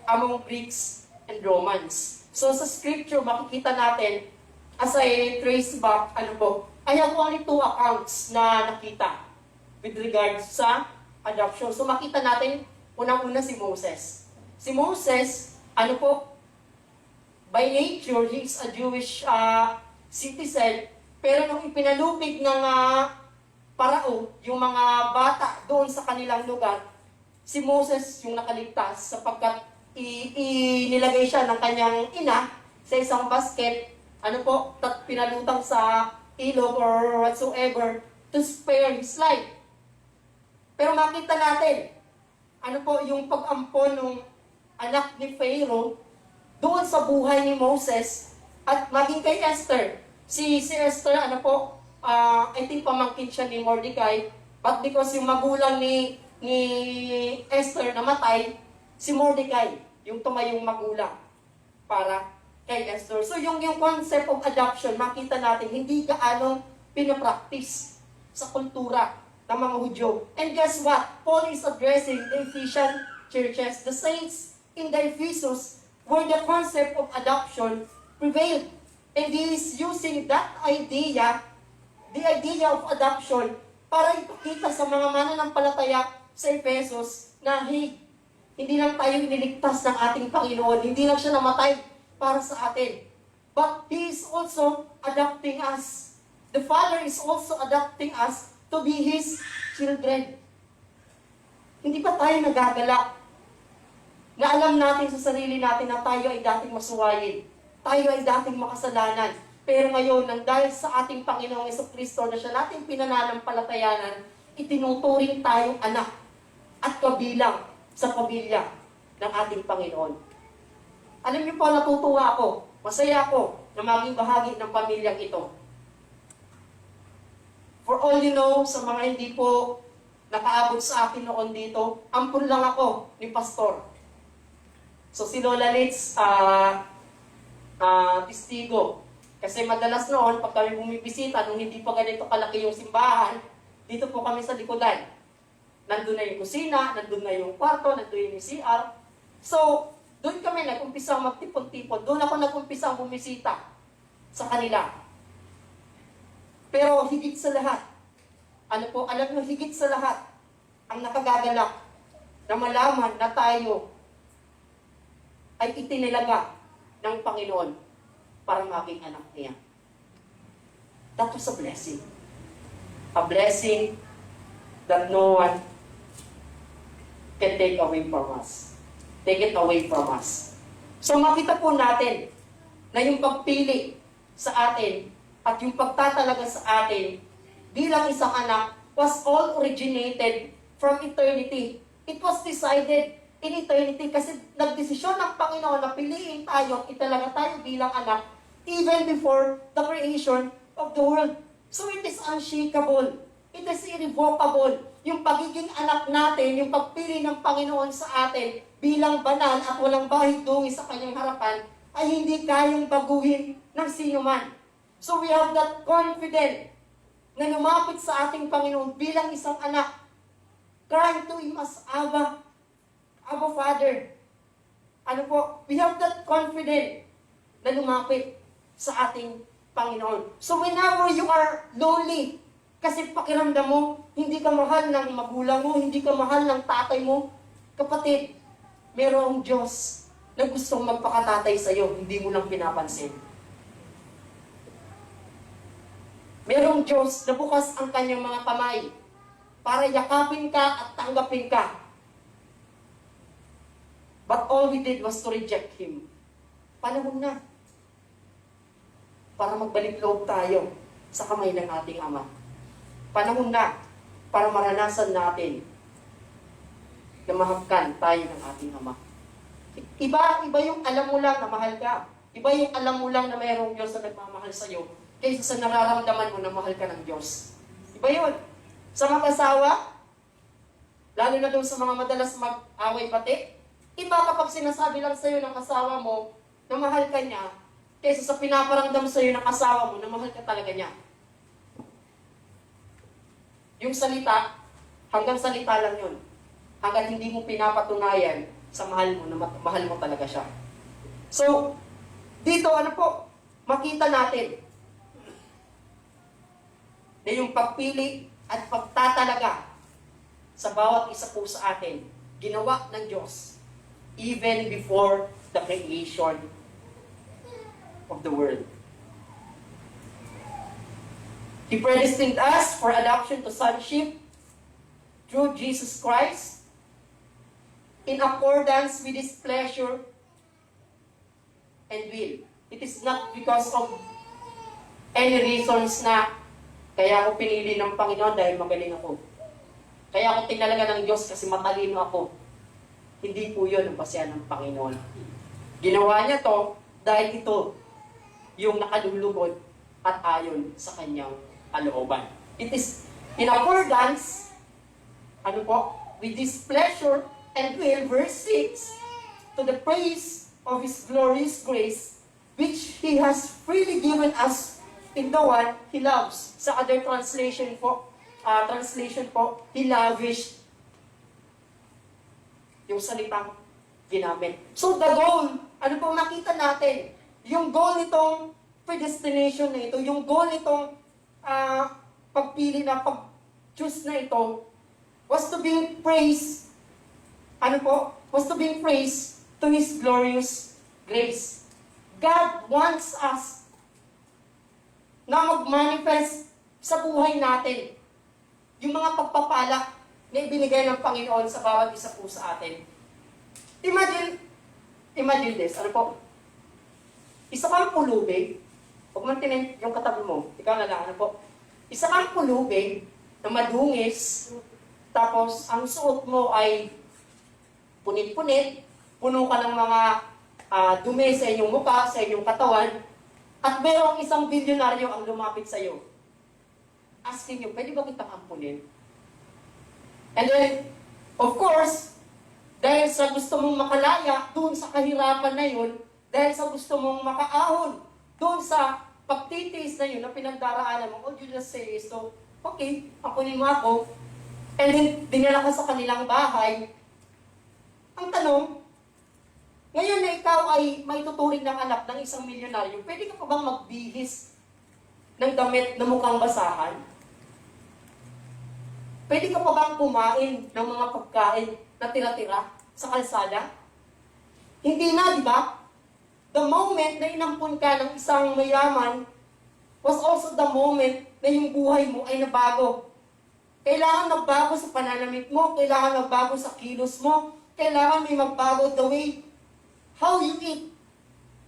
among Greeks and Romans. So, sa scripture, makikita natin, as I trace back, I have only 2 accounts na nakita with regards sa adoption. So, makita natin, unang-una si Moses. Si Moses, by nature, he is a Jewish citizen, pero nung ipinalupig ng Parao, yung mga bata doon sa kanilang lugar, si Moses yung nakaligtas sapagkat inilagay siya ng kanyang ina sa isang basket, pinalutang sa ilog or whatsoever to spare his life. Pero makita natin, yung pag-ampon ng anak ni Pharaoh doon sa buhay ni Moses at maging kay Esther. Si Esther, I think pamangkin siya ni Mordecai, but because yung magulang ni Esther namatay, si Mordecai, yung tumayong magulang para kay Esther. So yung concept of adoption, makita natin, hindi gaano pinapractice sa kultura ng mga Hudyo. And guess what? Paul is addressing the Ephesian churches, the saints in the Ephesus, where the concept of adoption prevailed. And he is using that idea, the idea of adoption, para ipakita sa mga mananampalataya sa Ephesus na hindi lang tayo iniligtas ng ating Panginoon, hindi lang siya namatay para sa atin. But He is also adopting us. The Father is also adopting us to be His children. Hindi pa tayo nagagalak na alam natin sa sarili natin na tayo ay dating masuwayin. Tayo ay dating makasalanan. Pero ngayon, nang dahil sa ating Panginoong Jesucristo na siya nating pinananampalatayanan, itinuturing tayong anak at kabilang sa pamilya ng ating Panginoon. Alam niyo po, natutuwa ako, masaya ako na maging bahagi ng pamilyang ito. For all you know, sa mga hindi po nakaabot sa akin noon dito, ampun lang ako ni Pastor. So si Lola Litz, testigo. Kasi madalas noon, pag kami bumibisita, nung hindi pa ganito kalaki yung simbahan, Dito po kami sa likodan. Nandun na yung kusina, nandun na yung kwarto, nandun yung CR. So, doon kami nag-umpisang magtipon-tipon. Doon ako nag-umpisang bumisita sa kanila. Pero higit sa lahat, alam nyo, higit sa lahat, ang nakagagalak na malaman na tayo ay itinilaga ng Panginoon para maging anak niya. That was a blessing. A blessing that no one can take away from us. Take it away from us. So makita po natin na yung pagpili sa atin at yung pagtatalaga sa atin bilang isang anak was all originated from eternity. It was decided in eternity kasi nagdesisyon ng Panginoon na piliin tayo at italaga tayo bilang anak even before the creation of the world. So it is unshakable. It is irrevocable. Yung pagiging anak natin, yung pagpili ng Panginoon sa atin bilang banal at walang bahid dungi sa kanyang harapan ay hindi kayang baguhin ng sino man. So we have that confidence na lumapit sa ating Panginoon bilang isang anak, crying to Him as Abba Father. Ano po? We have that confidence na lumapit sa ating Panginoon. So whenever you are lonely, kasi pakiramdam mo, hindi ka mahal ng magulang mo, hindi ka mahal ng tatay mo, kapatid, merong Diyos na gustong magpakatatay sa iyo, hindi mo lang pinapansin. Merong Diyos na bukas ang kanyang mga kamay para yakapin ka at tanggapin ka. But all we did was to reject Him. Panahon na para magbalik loob tayo sa kamay ng ating Ama. Panahon na para maranasan natin na mahapkan tayo ng ating Ama. Iba yung alam mo lang na mahal ka. Iba yung alam mo lang na mayroong Diyos na nagmamahal sa iyo kaysa sa nararamdaman mo na mahal ka ng Diyos. Iba yun. Sa mga asawa, lalo na doon sa mga madalas mag-away-pati, iba kapag sinasabi lang sa iyo ng asawa mo na mahal ka niya kaysa sa pinaparamdam sa iyo ng asawa mo na mahal ka talaga niya. Yung salita, hanggang salita lang yun. Hanggang hindi mo pinapatunayan sa mahal mo na mahal mo talaga siya. So, dito makita natin na yung pagpili at pagtatalaga sa bawat isa po sa atin, ginawa ng Diyos even before the creation of the world. He predestined us for adoption to sonship through Jesus Christ in accordance with His pleasure and will. It is not because of any reasons na kaya ako pinili ng Panginoon dahil magaling ako. Kaya ako tinalaga ng Diyos kasi matalino ako. Hindi po yun ang basihan ng Panginoon. Ginawa niya to dahil ito yung nakalulugod at ayon sa kanyang kalooban. It is in accordance, with His pleasure and will, verse 6, to the praise of His glorious grace, which He has freely given us in the one He loves. Sa other translation po, He lavished yung salitang ginamit. So the goal, makita natin? Yung goal nitong predestination na ito, yung goal nitong pagpili na pag-choose na ito, was to be praised, was to be praised to His glorious grace. God wants us na mag-manifest sa buhay natin yung mga pagpapala na ibinigay ng Panginoon sa bawat isa po sa atin. Imagine this, isa kang pulubig, huwag man tinin yung katabi mo, ikaw na lang, isa kang pulubig na madungis, tapos ang suot mo ay punit-punit, puno ka ng mga dumi sa inyong mukha, sa inyong katawan, at mayroong isang bilyonaryo ang lumapit sa iyo. Asking you, pwede ba kitang ampunin? And then, of course, dahil sa gusto mong makalaya doon sa kahirapan na yun, dahil sa gusto mong makaahon doon sa pagtitiis na yun na pinagdaraanan mo, all you just say is to Okay, kunin mo ako. And then, dinala ka sa kanilang bahay. Ang tanong, ngayon na ikaw ay may tuturing ng anak ng isang milyonaryo, pwede ka pa bang magbihis ng damit na mukhang basahan? Pwede ka pa bang kumain ng mga pagkain na tira-tira sa kalsada? Hindi na, di ba? The moment na inampun ka ng isang mayaman was also the moment na yung buhay mo ay nabago. Kailangan magbago sa pananamit mo, kailangan magbago sa kilos mo, kailangan may magbago the way how you eat.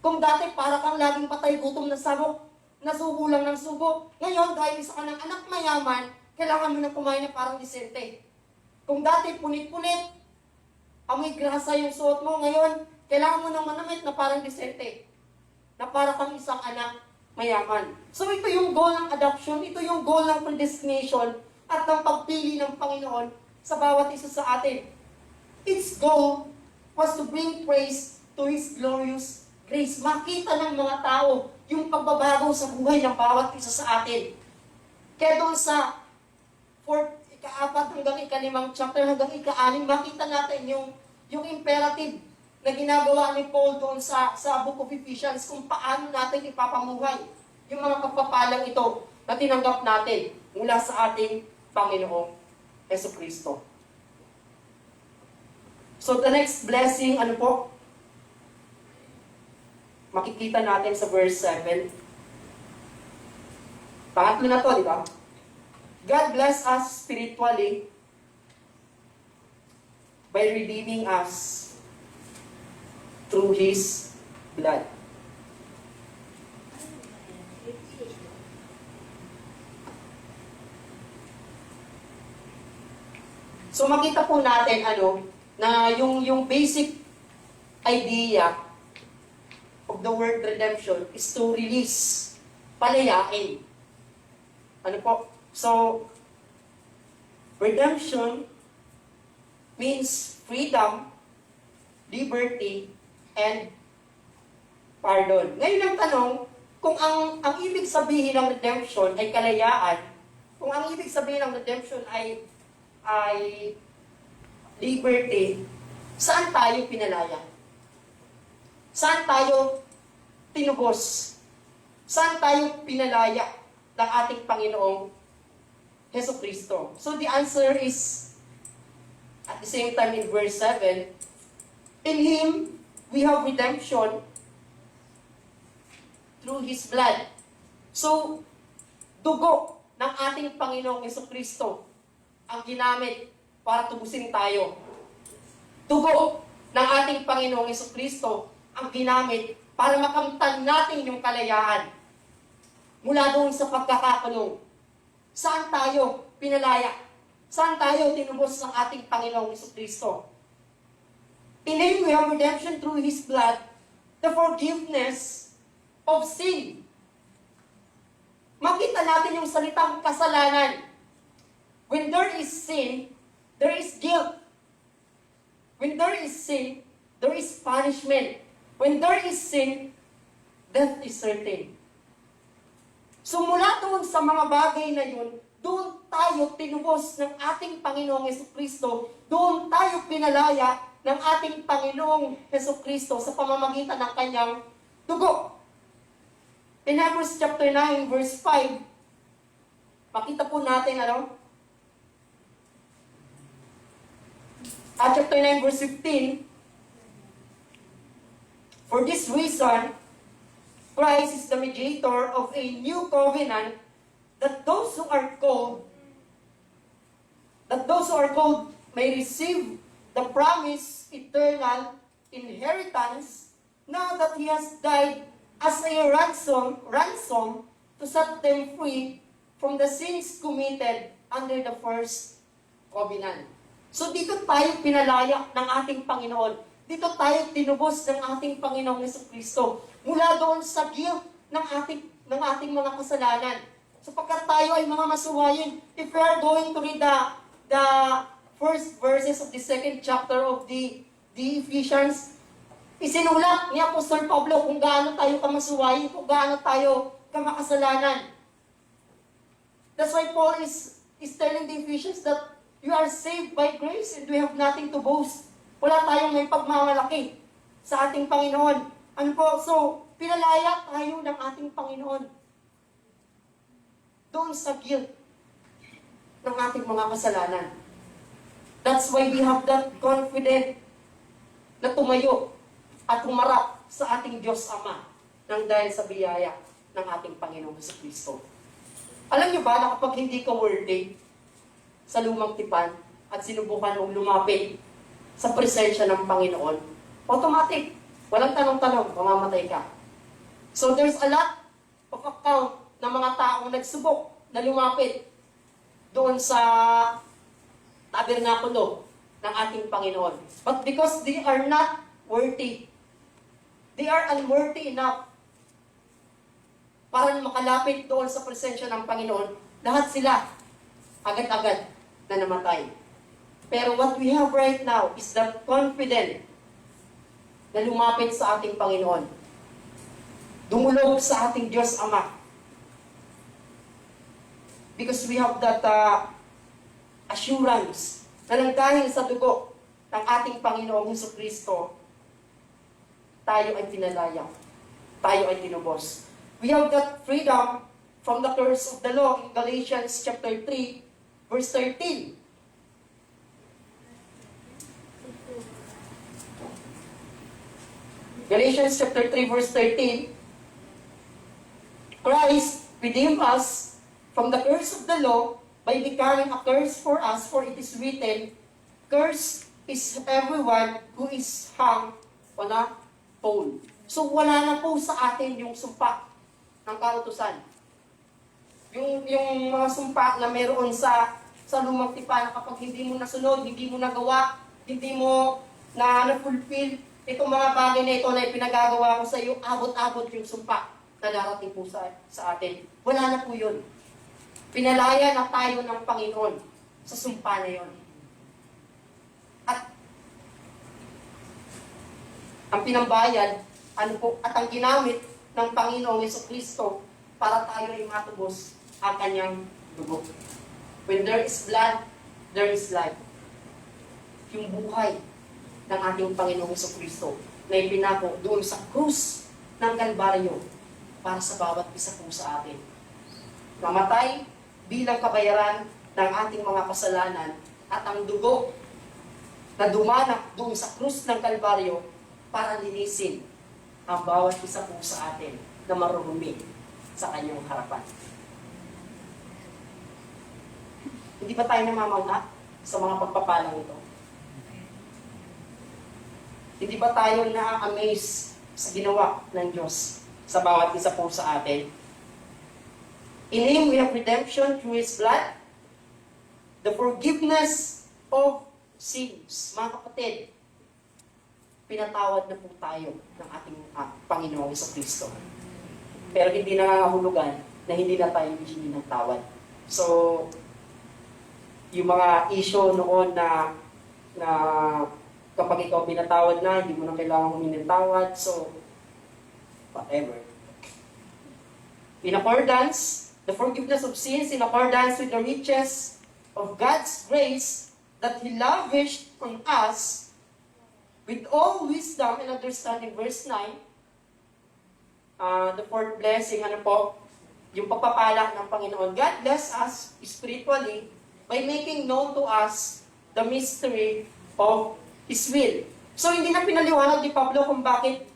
Kung dati para kang laging patay gutom na sabok, nasubo lang ng subo, ngayon dahil isa ka ng anak mayaman, kailangan mo na kumain na parang disente. Kung dati punit-punit, amoy grasa yung suot mo, ngayon, kailangan mo nang manamit na parang disente. Na para kang isang anak mayaman. So ito yung goal ng adoption, ito yung goal ng predestination at ng pagpili ng Panginoon sa bawat isa sa atin. Its goal was to bring praise to His glorious grace. Makita ng mga tao yung pagbabago sa buhay ng bawat isa sa atin. Kaya doon sa ika-4 hanggang ika-5 chapter hanggang ika-6, makita natin yung imperative na ginagawa ni Paul doon sa Book of Ephesians kung paano natin ipapamuhay yung mga pagpapalang ito na tinanggap natin mula sa ating Panginoong Jesucristo. So the next blessing, ano po? Makikita natin sa verse 7. Pangatlo na to, di ba? God bless us spiritually by redeeming us through His blood. So makita po natin na yung basic idea of the word redemption is to release, palayain. Ano po? So, redemption means freedom, liberty, and pardon. Ngayon ang tanong, kung ang ibig sabihin ng redemption ay kalayaan, kung ang ibig sabihin ng redemption ay liberty, saan tayo pinalaya? Saan tayo tinubos? Saan tayo pinalaya ng ating Panginoong Jesucristo? So the answer is, at the same time in verse 7, in Him, we have redemption through His blood. So, dugo ng ating Panginoong Jesucristo ang ginamit para tubusin tayo. Dugo ng ating Panginoong Jesucristo ang ginamit para makamtan natin yung kalayaan mula doon sa pagkakakulong. Saan tayo pinalaya? Saan tayo tinubos ng ating Panginoong Jesucristo? In Him we have redemption through His blood, the forgiveness of sin. Makita natin yung salitang kasalanan. When there is sin, there is guilt. When there is sin, there is punishment. When there is sin, death is certain. So mula doon sa mga bagay na yun, doon tayo tinubos ng ating Panginoong Jesucristo, doon tayo pinalaya ng ating Panginoong Jesucristo sa pamamagitan ng kanyang dugo. In Hebrews chapter 9, verse 5, makita po natin chapter 9, verse 15, for this reason, Christ is the mediator of a new covenant that those who are called may receive the promised eternal inheritance now that He has died as a ransom to set them free from the sins committed under the first covenant. So dito tayo pinalaya ng ating Panginoon. Dito tayo tinubos ng ating Panginoong Jesucristo mula doon sa guilt ng ating mga kasalanan. Sapagkat tayo ay mga masuwayin. If we are going to read the first verses of the second chapter of the Ephesians, isinulat ni Apostol Pablo kung gaano tayo kamasuwayin, kung gaano tayo kamakasalanan. That's why Paul is telling the Ephesians that you are saved by grace and we have nothing to boast. Wala tayong may pagmamalaki sa ating Panginoon. Ano po? So, pinalaya tayo ng ating Panginoon doon sa guilt ng ating mga kasalanan. That's why we have that confidence na tumayo at humarap sa ating Diyos Ama nang dahil sa biyaya ng ating Panginoong Jesucristo. Alam niyo ba na kapag hindi ka worthy sa lumang tipan at sinubukan mong lumapit sa presensya ng Panginoon, automatic, walang tanong-tanong, mamamatay ka. So there's a lot of account ng mga taong nagsubok na lumapit doon sa tabernakulo ng ating Panginoon. But because they are not worthy, they are unworthy enough para makalapit doon sa presensya ng Panginoon, lahat sila agad-agad na namatay. Pero what we have right now is that confident na lumapit sa ating Panginoon. Dumulog sa ating Diyos Ama. Because we have that assurance na nang dahil sa dugo ng ating Panginoong Jesucristo, tayo ay pinalaya. Tayo ay tinubos. We have that freedom from the curse of the law in Galatians chapter 3, verse 13. Galatians chapter 3, verse 13. Christ redeemed us from the curse of the law by becoming a curse for us, for it is written, "Cursed is everyone who is hung on a pole." So wala na po sa atin yung sumpa ng kautusan. Yung mga sumpa na meron sa lumang tipan na kapag hindi mo nasunod, hindi mo nagawa, hindi mo na-fulfill itong mga bagay na ito na ipinagagawa ko sa iyo, abot-abot yung sumpa na darating po sa atin. Wala na po yun. Pinalaya na tayo ng Panginoon sa sumpa na yun. At ang pinambayad, at ang ginamit ng Panginoong Jesucristo para tayo ay matubos ang kanyang dugo. When there is blood, there is life. Yung buhay ng ating Panginoong Jesucristo na ipinako doon sa krus ng Kalbaryo para sa bawat isa po sa atin. Namatay bilang kabayaran ng ating mga kasalanan at ang dugo na dumanak doon sa krus ng Kalbaryo para linisin ang bawat isa po sa atin na marurumi sa kanyang harapan. Hindi ba tayo namamangha sa mga pagpapalang ito? Hindi ba tayo na-amaze sa ginawa ng Diyos sa bawat isa po sa atin? In Him we have redemption through His blood, the forgiveness of sins. Mga kapatid, pinatawad na po tayo ng ating Panginoong Jesucristo. Pero hindi nangangahulugan na hindi na tayo hihingi ng tawad. So, yung mga issue noon na kapag ikaw pinatawad na, hindi mo na kailangan humingi ng tawad, so, whatever. In accordance, the forgiveness of sins in accordance with the riches of God's grace that He lavished on us with all wisdom and understanding. Verse 9, the fourth blessing, yung pagpapala ng Panginoon. God bless us spiritually by making known to us the mystery of His will. So, hindi na pinaliwanag ni Pablo kung bakit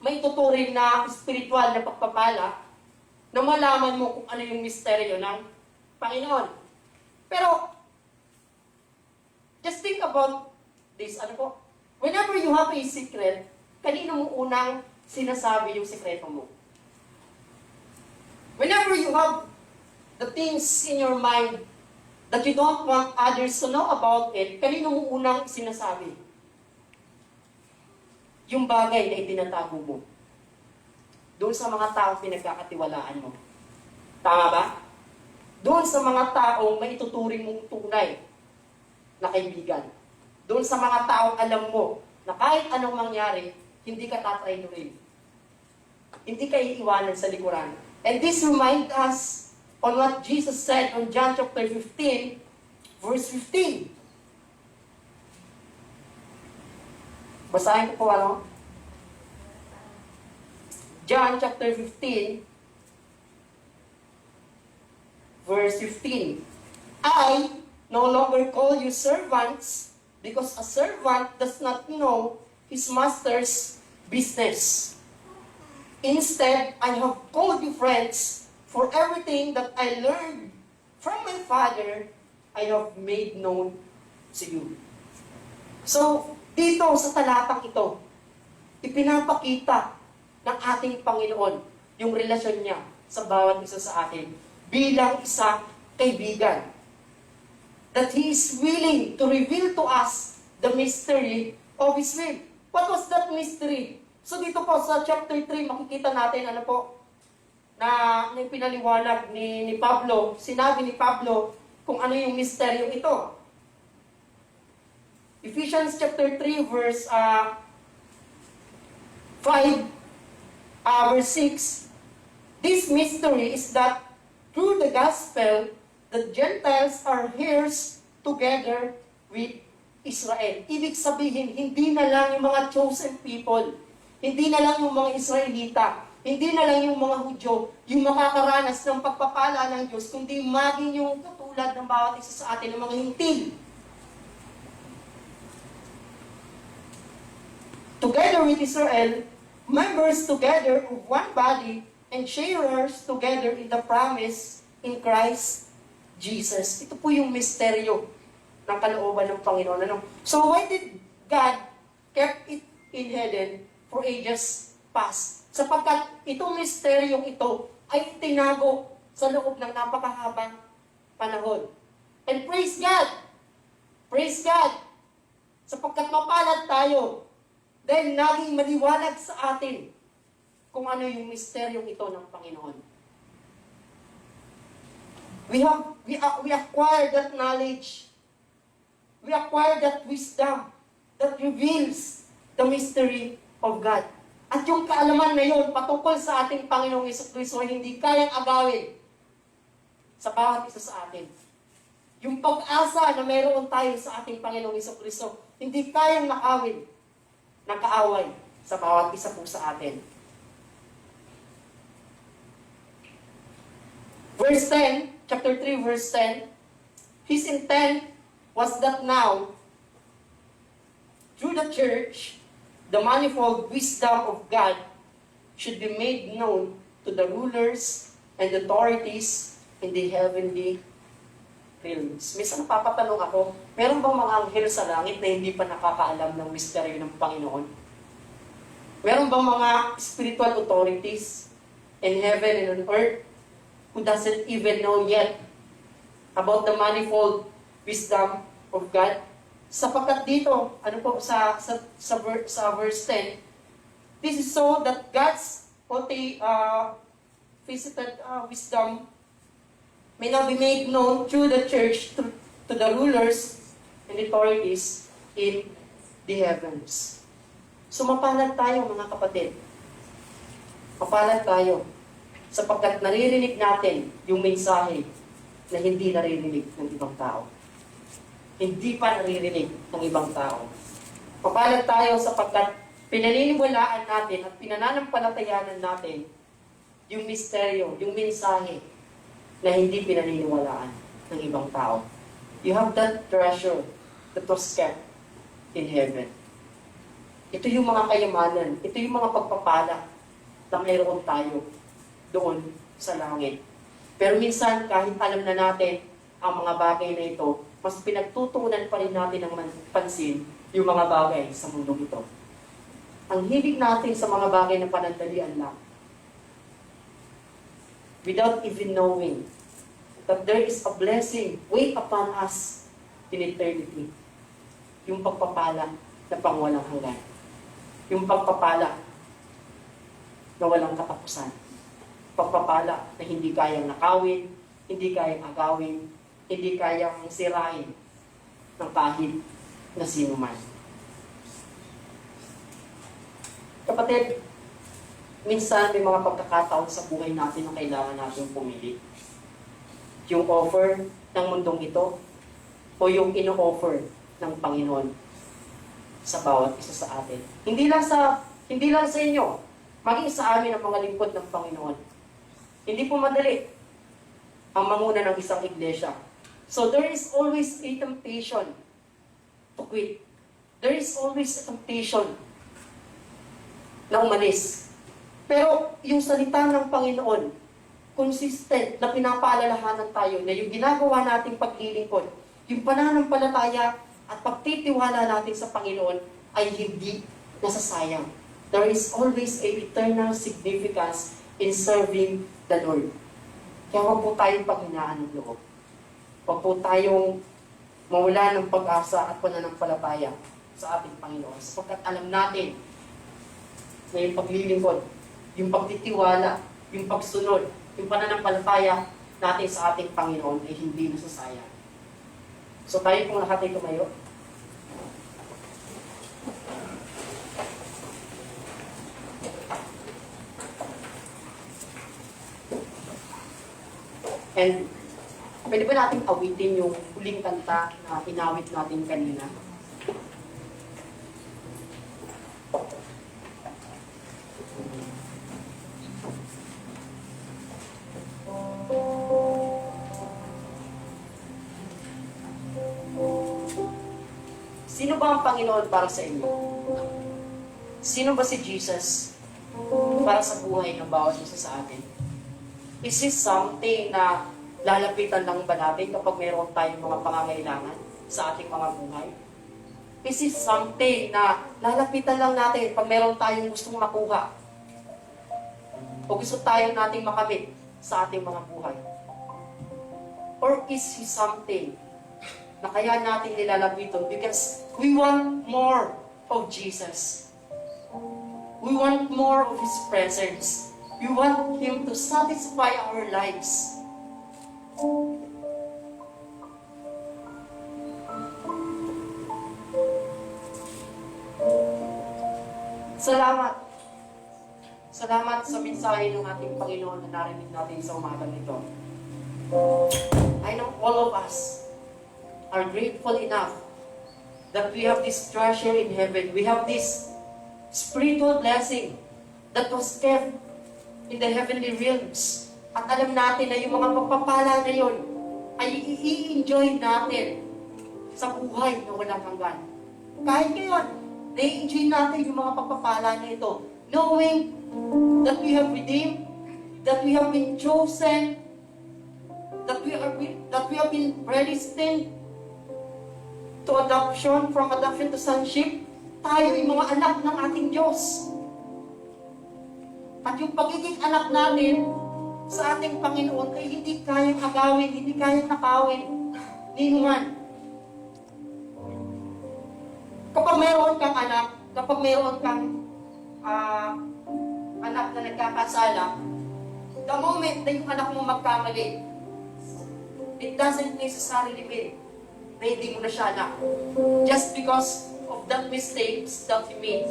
may tuturing na spiritual na pagpapala na malaman mo kung ano yung misteryo ng Panginoon. Pero, just think about this. Whenever you have a secret, kanino mo unang sinasabi yung sikreto mo? Whenever you have the things in your mind that you don't want others to know about it, kanino mo unang sinasabi? Yung bagay na itinatago mo. Doon sa mga taong pinagkakatiwalaan mo. Tama ba? Doon sa mga taong maituturing mong tunay na kaibigan. Doon sa mga taong alam mo na kahit anong mangyari, hindi ka tatrainurin. Hindi ka iiwanan sa likuran And this reminds us on what Jesus said on John chapter 15, verse 15. Basahin ko po ano? John chapter 15, verse 15. I no longer call you servants, because a servant does not know his master's business. Instead, I have called you friends, for everything that I learned from my Father, I have made known to you. So, dito sa talatang ito, ipinapakita ng ating Panginoon yung relasyon niya sa bawat isa sa atin bilang isang kaibigan. That He is willing to reveal to us the mystery of His will. What was that mystery? So dito po sa chapter 3, makikita natin ano po, na yung pinaliwanag ni Pablo, sinabi ni Pablo kung ano yung misteryo ito. Ephesians chapter 3 verse 5, verse 6. This mystery is that through the gospel, the Gentiles are heirs together with Israel. Ibig sabihin, hindi na lang yung mga chosen people, hindi na lang yung mga Israelita, hindi na lang yung mga Hudyo, yung makakaranas ng pagpapala ng Diyos, kundi maging yung katulad ng bawat isa sa atin ng mga hintil. Together with Israel, members together of one body, and sharers together in the promise in Christ Jesus. Ito po yung misteryo ng kalooban ng Panginoon. Ano? So why did God kept it in hidden for ages past? Sapagkat itong misteryong ito ay tinago sa loob ng napakahabang panahon. And praise God! Praise God! Sapagkat mapalad tayo dahil naging maliwanag sa atin kung ano yung misteryong ito ng Panginoon. We acquire that knowledge. We acquire that wisdom that reveals the mystery of God. At yung kaalaman na yun patungkol sa ating Panginoong Jesucristo ay hindi kayang agawin sa bawat isa sa atin. Yung pag-asa na mayroon tayo sa ating Panginoong Jesucristo, hindi kayang nakawin ng kaaway sa bawat isa po sa atin. Verse 10, chapter 3, verse 10, His intent was that now, through the church, the manifold wisdom of God should be made known to the rulers and authorities in the heavenly realms. Minsan napapatanong ako, meron bang mga anghel sa langit na hindi pa nakakaalam ng misteryo ng Panginoon? Meron bang mga spiritual authorities in heaven and on earth who doesn't even know yet about the manifold wisdom of God? Sapagkat dito, ano po sa verse 10, this is so that God's visited wisdom may now be made known through the church to the rulers and authorities in the heavens. So mapalad tayo mga kapatid. Mapalad tayo sapagkat naririnig natin yung mensahe na hindi naririnig ng ibang tao. Hindi pa naririnig ng ibang tao. Mapalad tayo sapagkat pinaniniwalaan natin at pinananampalatayanan natin yung misteryo, yung mensahe na hindi pinaniniwalaan ng ibang tao. You have that treasure that was kept in heaven. Ito yung mga kayamanan, ito yung mga pagpapala na mayroon tayo doon sa langit. Pero minsan, kahit alam na natin ang mga bagay na ito, mas pinagtutuunan pa rin natin ng pansin yung mga bagay sa mundong ito. Ang hilig natin sa mga bagay na panandalian lang, without even knowing that there is a blessing wait upon us in eternity. Yung pagpapala na pangwalang hanggan. Yung pagpapala na walang katapusan. Pagpapala na hindi kayang nakawin, hindi kayang agawin, hindi kayang sirain ng kahit na sino man. Kapatid, minsan may mga pagkakataon sa buhay natin na kailangan natin pumili. Yung offer ng mundong ito o yung ino-offer ng Panginoon sa bawat isa sa atin. Hindi lang sa inyo, maging sa amin ang mga lingkod ng Panginoon. Hindi po madali ang manguna ng isang iglesia. So there is always a temptation to quit. There is always a temptation na umalis. Pero yung salita ng Panginoon, consistent na pinapaalalahanan tayo na yung ginagawa nating paglilingkod, yung pananampalataya at pagtitiwala natin sa Panginoon ay hindi nasasayang. There is always a eternal significance in serving the Lord. Kaya huwag po tayong paghinaan ng loob. Huwag po tayong mawala ng pag-asa at pananampalataya sa ating Panginoon. Sapagkat alam natin na yung paglilingkod, yung pagtitiwala, yung pagsunod, yung pananampalataya natin sa ating Panginoon ay hindi nasasayang. So tayo pong lahat ay tumayo. And pwede ba natin awitin yung huling kanta na inawit natin kanina? Sino ba ang Panginoon para sa inyo? Sino ba si Jesus para sa buhay ng bawat isa sa atin? Is this something na lalapitan lang ba natin kapag mayroon tayong mga pangangailangan sa ating mga buhay? Is this something na lalapitan lang natin pag mayroon tayong gustong makuha? O gusto tayo nating makamit sa ating mga buhay? Or is He something na kaya natin nilalapitan because we want more of Jesus? We want more of His presence. We want Him to satisfy our lives. Salamat. Salamat sa mensahe ng ating Panginoon na narinig natin sa umagang ito. I know all of us are grateful enough that we have this treasure in heaven. We have this spiritual blessing that was kept in the heavenly realms. At alam natin na yung mga pagpapala na yun ay i-enjoy natin sa buhay na walang hanggan. Kahit ngayon, na-enjoy natin yung mga pagpapala na ito, knowing that we have redeemed, that we have been chosen, that we have been predestined to adoption, from adoption to sonship. Tayo ay mga anak ng ating Diyos. At yung pagiging anak natin sa ating Panginoon ay hindi kayang agawin, hindi kayang nakawin ni Juan. Kapag mayroon kang anak, kapag mayroon kang anak na nagkakasala, the moment na yung anak mo magkamali, it doesn't necessarily mean na hindi mo na siya anak. Just because of that mistakes that he made.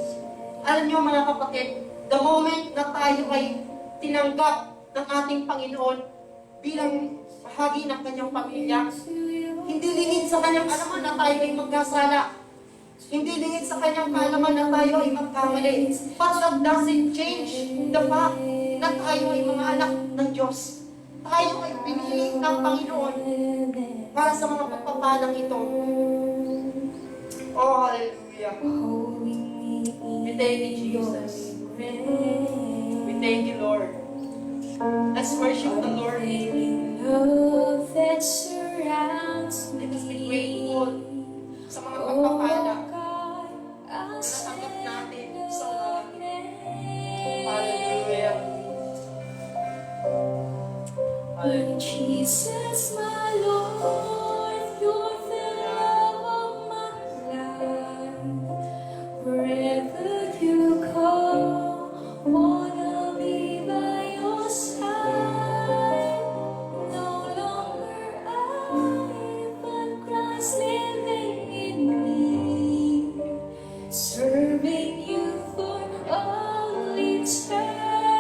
Alam niyo mga kapatid, the moment na tayo ay tinanggap ng ating Panginoon bilang bahagi ng kanyang pamilya, hindi lingid sa kanyang alaman na tayo ay magkasala. Hindi lingid sa kanyang kaalaman na tayo ay magkamali. But that doesn't change the fact na tayo ay mga anak ng Diyos. Tayo ay pinili ng Panginoon para sa mga pagpapalang ito. Oh, hallelujah. We thank you, Jesus. We thank you, Lord. Let's worship the Lord.
Love that surrounds me.
Let us be grateful sa mga pagpapala na natanggap natin sa umagang ito. Hallelujah. Hallelujah.
Jesus, my Lord, you're the love of my life. Wherever you go, wanna be by your side. No longer I, but Christ living in me, serving you for all eternity.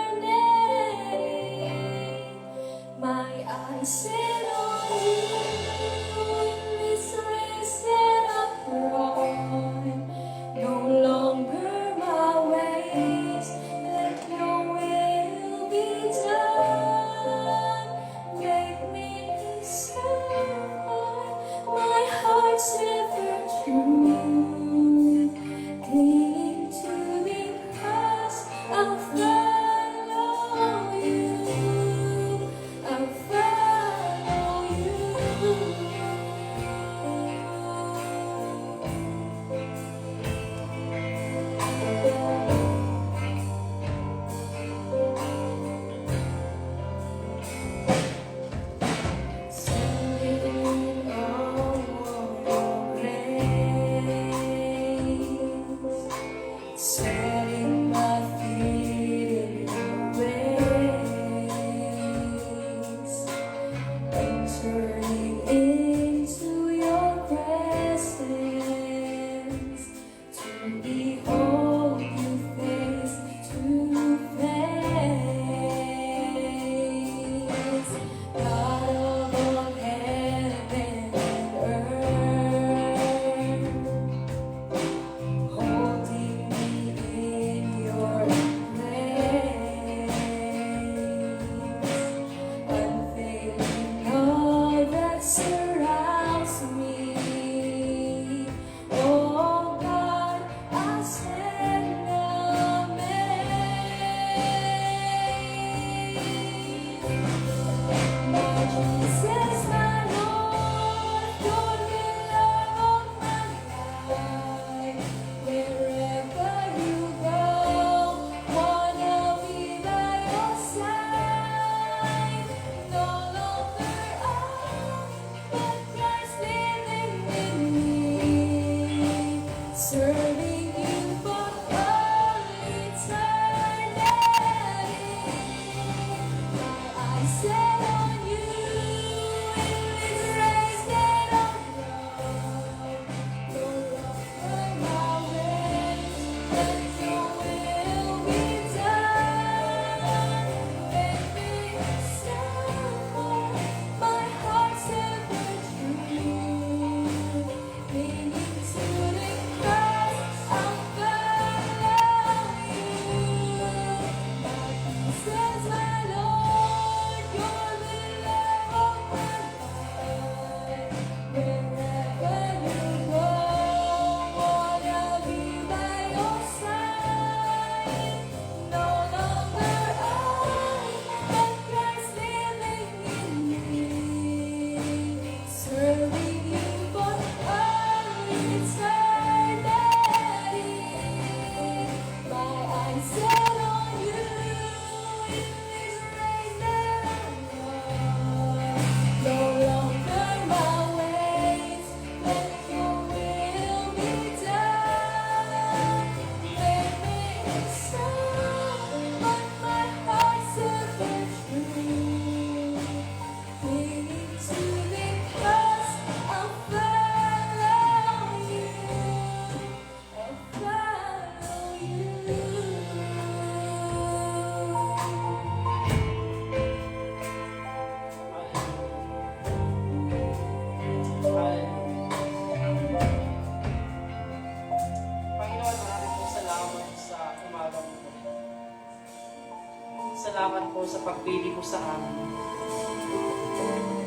Salamat po sa pagpili mo sa amin.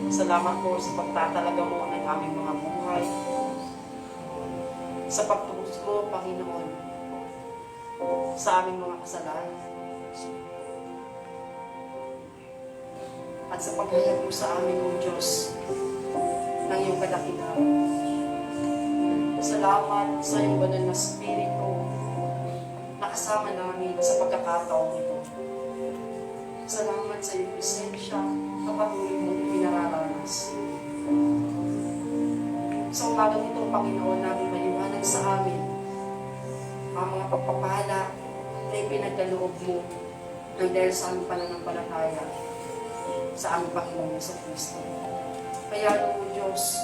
Salamat po sa pagtatalaga mo ng aming mga buhay. Sa pagtubos mo, Panginoon, sa aming mga kasalanan. At sa paghayag mo sa amin, O Diyos, ng iyong kadakilaan. Salamat sa iyong banal na Espiritu na kasama namin sa pagkakataong ito. Salamat sa iyong presensya na patuloy mong pinararanas. Sa umagang ito, Panginoon, namin maliwanag sa amin ang mga pagpapala na ipinagkaloob mo ng dahil sa aming pananampalataya sa aming Panginoon sa Kristo. Kaya, Lord Diyos,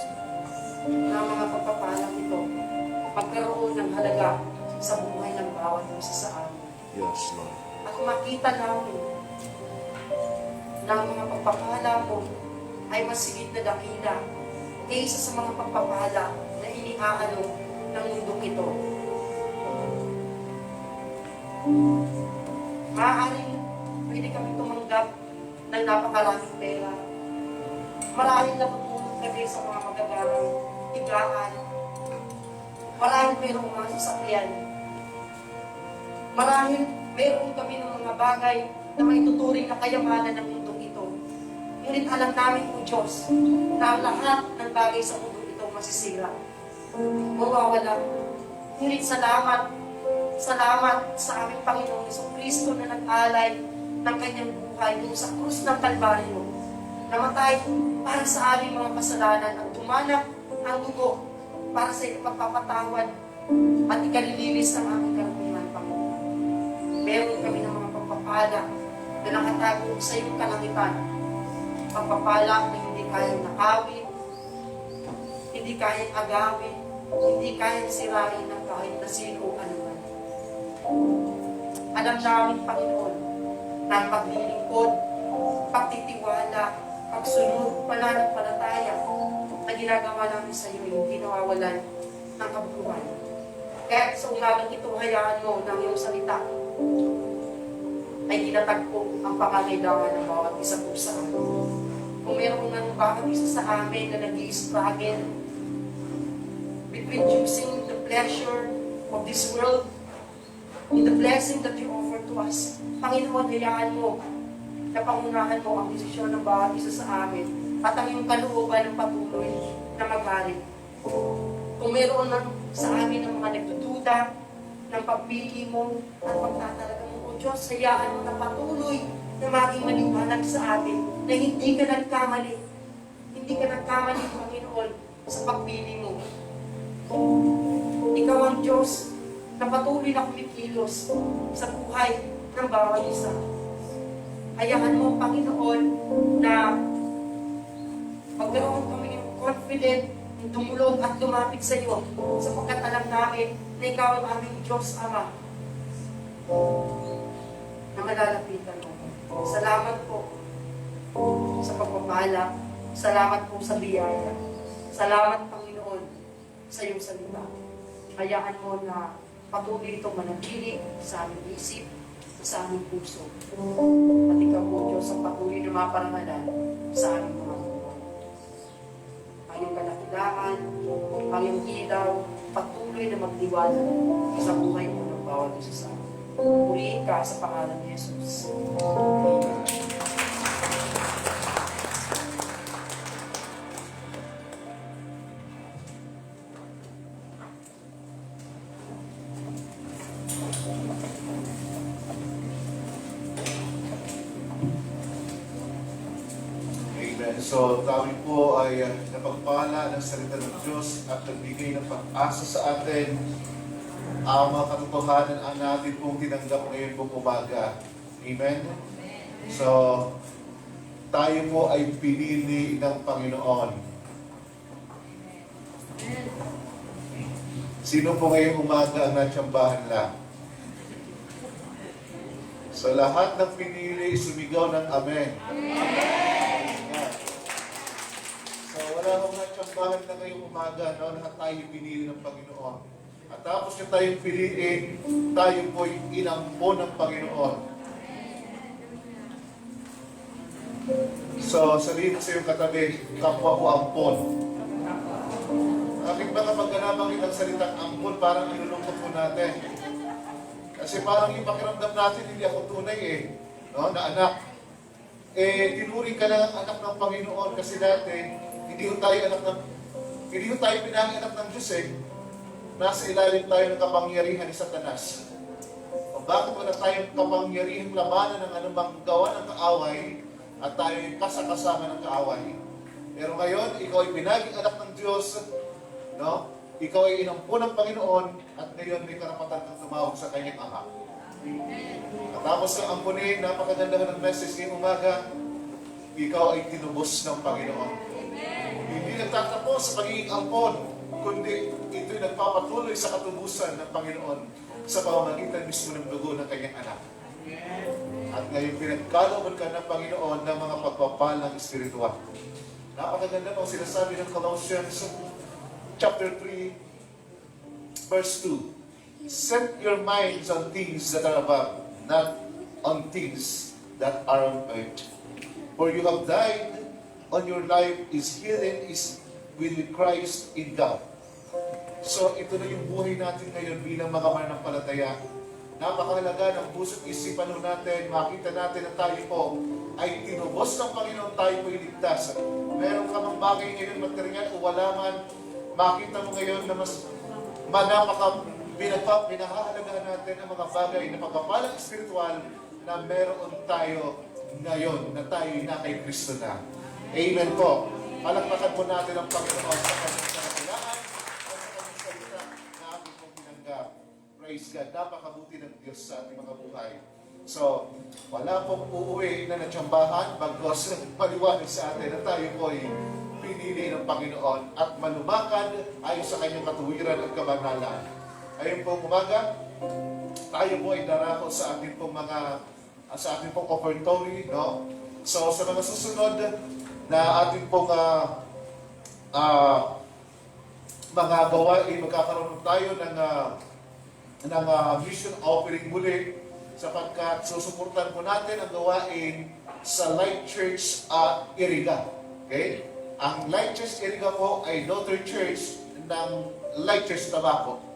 na ang mga pagpapalang ito magkaroon ng halaga sa buhay ng bawat isa sa amin.
Yes, Lord.
At makita namin na ang mga pagpapala mo ay masigit na dakila kaysa sa mga pagpapala na iniaano ng mundong ito. Maaaring pwede kami tumanggap ng napakaraming pera. Maraming natutulog kami sa mga magagarang higaan. Maraming mayroong mga sasakyan. Maraming mayroong kami ng mga bagay na may tuturing na kayamanan ng mundong ito. Ngunit alam namin, O Diyos, na ang lahat ng bagay sa mundong ito masisira. Mawawala. Ngunit salamat sa aming Panginoong Jesucristo na nag-alay ng kanyang buhay kung sa krus ng Kalbaryo. Namatay para sa aming mga kasalanan at tumanap ang dugo para sa ipagpapatawad at ikalilinis ng aming karamihan, Panginoon. Meron kami ng mga pagpapala na nakatago sa iyong kalangitan. Pagpapala na hindi kayang nakawin, hindi kayang agawin, hindi kayang sirain ng kahit na sino o anuman. Alam namin, Panginoon, na ang paglilingkod, pagtitiwala, pagsunod, pananampalataya na ginagawa namin sa iyo, hindi nawawalan ng kabuuan. Kaya sa umagang ito, hayaan mo ng iyong salita ay ginatagpo ang pangangailangan ng bawat isa po sa amin. Kung meron ng bawat isa sa amin na nag-i-struggle between choosing the pleasure of this world in the blessing that you offer to us, Panginoon, hayaan mo na pangunahan mo ang desisyon ng bawat isa sa amin at ang iyong kalooban ng patuloy na mag-hari. Kung meron ng sa amin ng mga nagdududa ng pagpili mo at pagtatalaga mo, O Diyos, hayaan mo na patuloy na maging maliwanag sa atin na hindi ka nagkamali. Hindi ka nagkamali, Panginoon, sa pagpili mo. Ikaw ang Diyos na patuloy na kumikilos sa buhay ng bawat isa. Hayaan mo, Panginoon, na magkaroon kami ng confident, dumulog at lumapit sa iyo sapagkat alam namin na ikaw ang aming Diyos Ama na malalapitan mo. Salamat po sa pagpapala. Salamat po sa biyaya. Salamat, Panginoon, sa iyong salita. Hayaan mo na patuloy itong manatili sa aming isip, sa aming puso. At ikaw po, Diyos, ang patuloy na maparangalan sa aming mga buhay. Ang iyong kadakilaan, ang iyong ilaw, patuloy na magdiwala sa buhay mo ng bawat isa sa amin. Purihin ka sa pangalan ni Jesus. Amen.
So, kami po ay napagpala ng salita ng Diyos at nagbigay ng pag-asa sa atin. Ang mga katotohanan ang natin pong tinanggap ngayon pong umaga. Amen? So, tayo po ay pinili ng Panginoon. Sino po ngayong umaga ang natsambahan lang? So, lahat ng pinili, sumigaw ng Amen. So, wala akong natsambahan na ngayong umaga, no? Lahat tayo pinili ng Panginoon. At tapos yung tayong piliin, tayo po'y inampo ng Panginoon. So, sabihin mo sa iyong katabi, kapwa ko ampon. Bakit ba kapag nabanggit ang salitang ampon, parang inulungkot po natin? Kasi parang yung pakiramdam natin, hindi ako tunay no? Na anak. Tinuring ka ng anak ng Panginoon kasi dati, hindi ko tayo pinanganak ng Diyos Nasa ilalim tayo ng kapangyarihan ni Satanas. O bakit wala tayong kapangyarihang labanan ng anumang gawa ng kaaway at tayo kasakasama ng kaaway? Pero ngayon, ikaw ay pinaging anak ng Diyos, no? Ikaw ay inampun ng Panginoon at ngayon may karapatan kang tumawag sa kanyang ama. At tapos ng ampunin, napakaganda ng message ngayong umaga, ikaw ay tinubos ng Panginoon. Hindi nagtatapos sa pagiging ampon, kundi ito'y nagpapatuloy sa katubusan ng Panginoon sa pamamagitan mismo ng dugo ng kanyang anak. At ngayon pinagkalooban ka ng Panginoon ng mga pagpapalang espiritual. Napakaganda pang sinasabi ng Colossians chapter 3, verse 2. Set your minds on things that are above, not on things that are on earth. For you have died, on your life is hidden with Christ in God. So ito na yung buhay natin ngayon bilang mga mananampalataya. Napakahalaga ng puso't isipan natin, makita natin na tayo po ay tinubos ng Panginoon, tayo po iligtas. Meron ka mang bagay ngayon material o wala man, makita mo ngayon na mas pinahahalagahan natin ang mga bagay na pagpapalang espiritual na meron tayo ngayon, na tayo na kay Kristo na. Amen po. Palakpakan po natin ang Panginoon sa kanyang kailangan at sa kanyang salita na ating pong pinanggap. Praise God. Napakabuti ng Diyos sa ating mga buhay. So, wala pong uuwi na natsambahan bagos maliwanag sa atin na tayo po ay pinili ng Panginoon at malumakad ayon sa kanyang katuwiran at kabanalan. Ayun pong umaga, tayo po ay darako sa ating pong offertory, no? So, sa mga susunod na ating pong mga gawain, magkakaroon tayo ng mission offering muli sapagkat susuportan po natin ang gawain sa Light Church Iriga. Okay? Ang Light Church Iriga po ay daughter church ng Light Church Tabaco.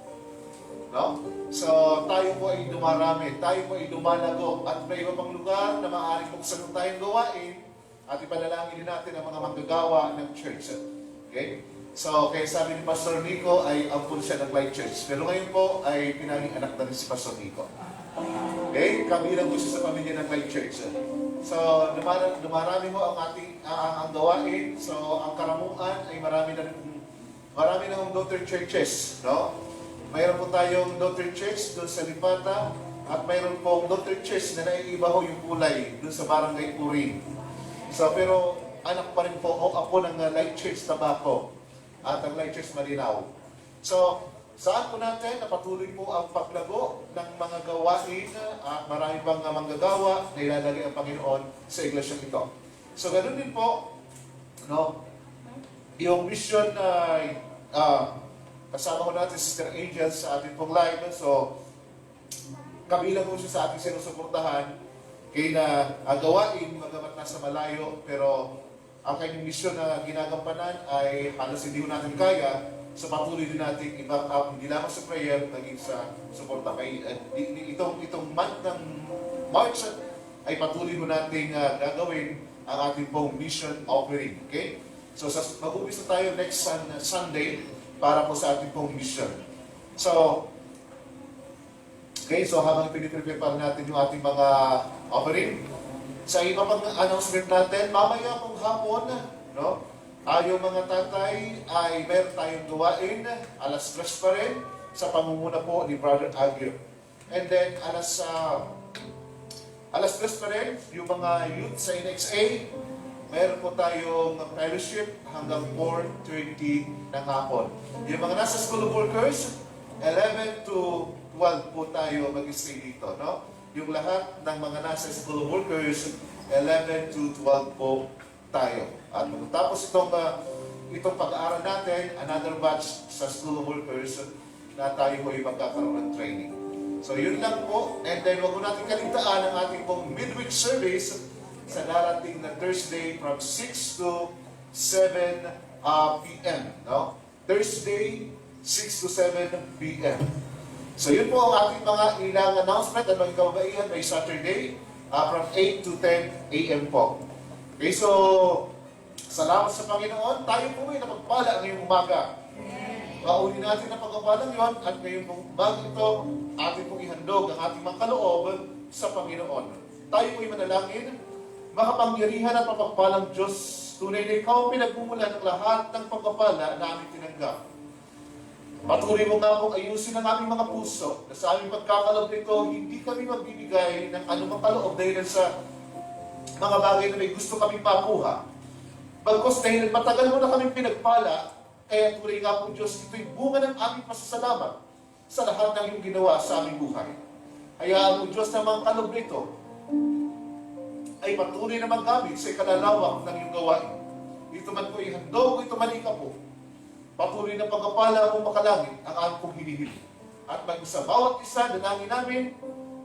No? So, tayo po ay dumarami, tayo po ay dumalago, at may iba pang lugar na maaaring buksan tayong gawain at ipanalangin din natin ang mga manggagawa ng church. Okay? So, kaya sabi ni Pastor Nico ay ampun siya ng Light Church. Pero ngayon po ay pinaging anak na rin si Pastor Nico. Okay? Kabilang po siya sa pamilya ng Light Church. So, dumarami mo ang ating ang gawain. So, ang karamuan ay marami na daughter churches, no? Mayroon po tayong daughter church doon sa Lipata at mayroon pong daughter church na naiibaho yung kulay doon sa Barangay Purin. So, pero anak pa rin po o ako ng Light Church Tabaco at ang Light Church Marilao. So, saan po natin na patuloy po ang paglago ng mga gawain at marami pang manggagawa na ilalagay ang Panginoon sa iglesia ito. So, ganoon din po, no, yung mission na kasama ko natin Sister Angel sa ating pong live. So, kabilang po siya sa ating sinusuportahan kaya na gawain magamat nasa malayo, pero ang kanyang mission na ginagampanan ay halos hindi natin kaya. So patuloy din natin i-back up, hindi lamang sa prayer, naging sa suporta. Kaya itong month ng March ay patuloy mo natin gagawin ang ating pong mission offering. Okay? So mag-umpisa tayo next Sunday para po sa ating pong mission. So, okay, so habang piniprepare pa natin yung ating mga offering, sa iba pang announcement natin, mamaya pong hapon, no? Yung mga tatay ay meron tayong gawain, alas 3 pa rin, sa pangunguna po ni Brother Agio. And then, alas 3 pa rin, yung mga youth sa NXA, meron po tayong fellowship hanggang 4:30 ng hapon. Yung mga nasa school of workers, 11 to 12 po tayo mag-stay dito, no? Yung lahat ng mga nasa school of workers, 11 to 12 po tayo. At matapos itong pag-aaral natin, another batch sa school of workers na tayo po ay magkakaroon ng training. So yun lang po. And then wag mo natin kaligtaan ang ating pong midweek service sa darating na Thursday from 6 to 7 p.m. No? Thursday, 6 to 7 p.m. So yun po ang ating mga ilang announcement at mga kababaihan may Saturday from 8 to 10 a.m. po. Okay, so salamat sa Panginoon. Tayo po ay napagpala ngayong umaga. Paunin natin ang pagpapalang yon at ngayong umaga ito, ating pong ihandog ang ating mga kaloob sa Panginoon. Tayo po ay manalangin, makapangyarihan at mapagpalang Diyos, tunay na ikaw pinagmumulan ng lahat ng pagpapala na aming tinanggap. Patuloy mo nga pong ayusin ang aming mga puso na sa aming pagkakaloob nito, hindi kami magbibigay ng anumang kaloob dahil sa mga bagay na may gusto kami makuha. Bagkos dahil matagal mo na kami pinagpala, kaya tuloy nga po Diyos, ito'y bunga ng aming pasasalamat sa lahat ng iyong ginawa sa aming buhay. Hayaan mo Diyos na mga kaloob nito ay patuloy na magamit sa ikalalawak ng iyong gawain. Ito man po ihandog, ito man ikapo. Patuloy na pagpapala mo makalangit ang aming pong hinihiling. At maging sa bawat isa, dalangin namin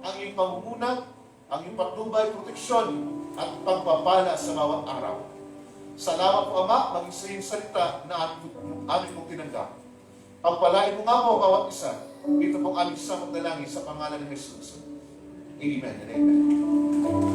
ang iyong pangunguna, ang iyong patnubay, proteksyon, at pagpapala sa bawat araw. Salamat po Ama, maging sa iyong salita na aming pong tinanggap. Pagpalain mo nga po bawat isa. Ito pong aming samang dalangin sa pangalan ng Jesus. Amen and amen.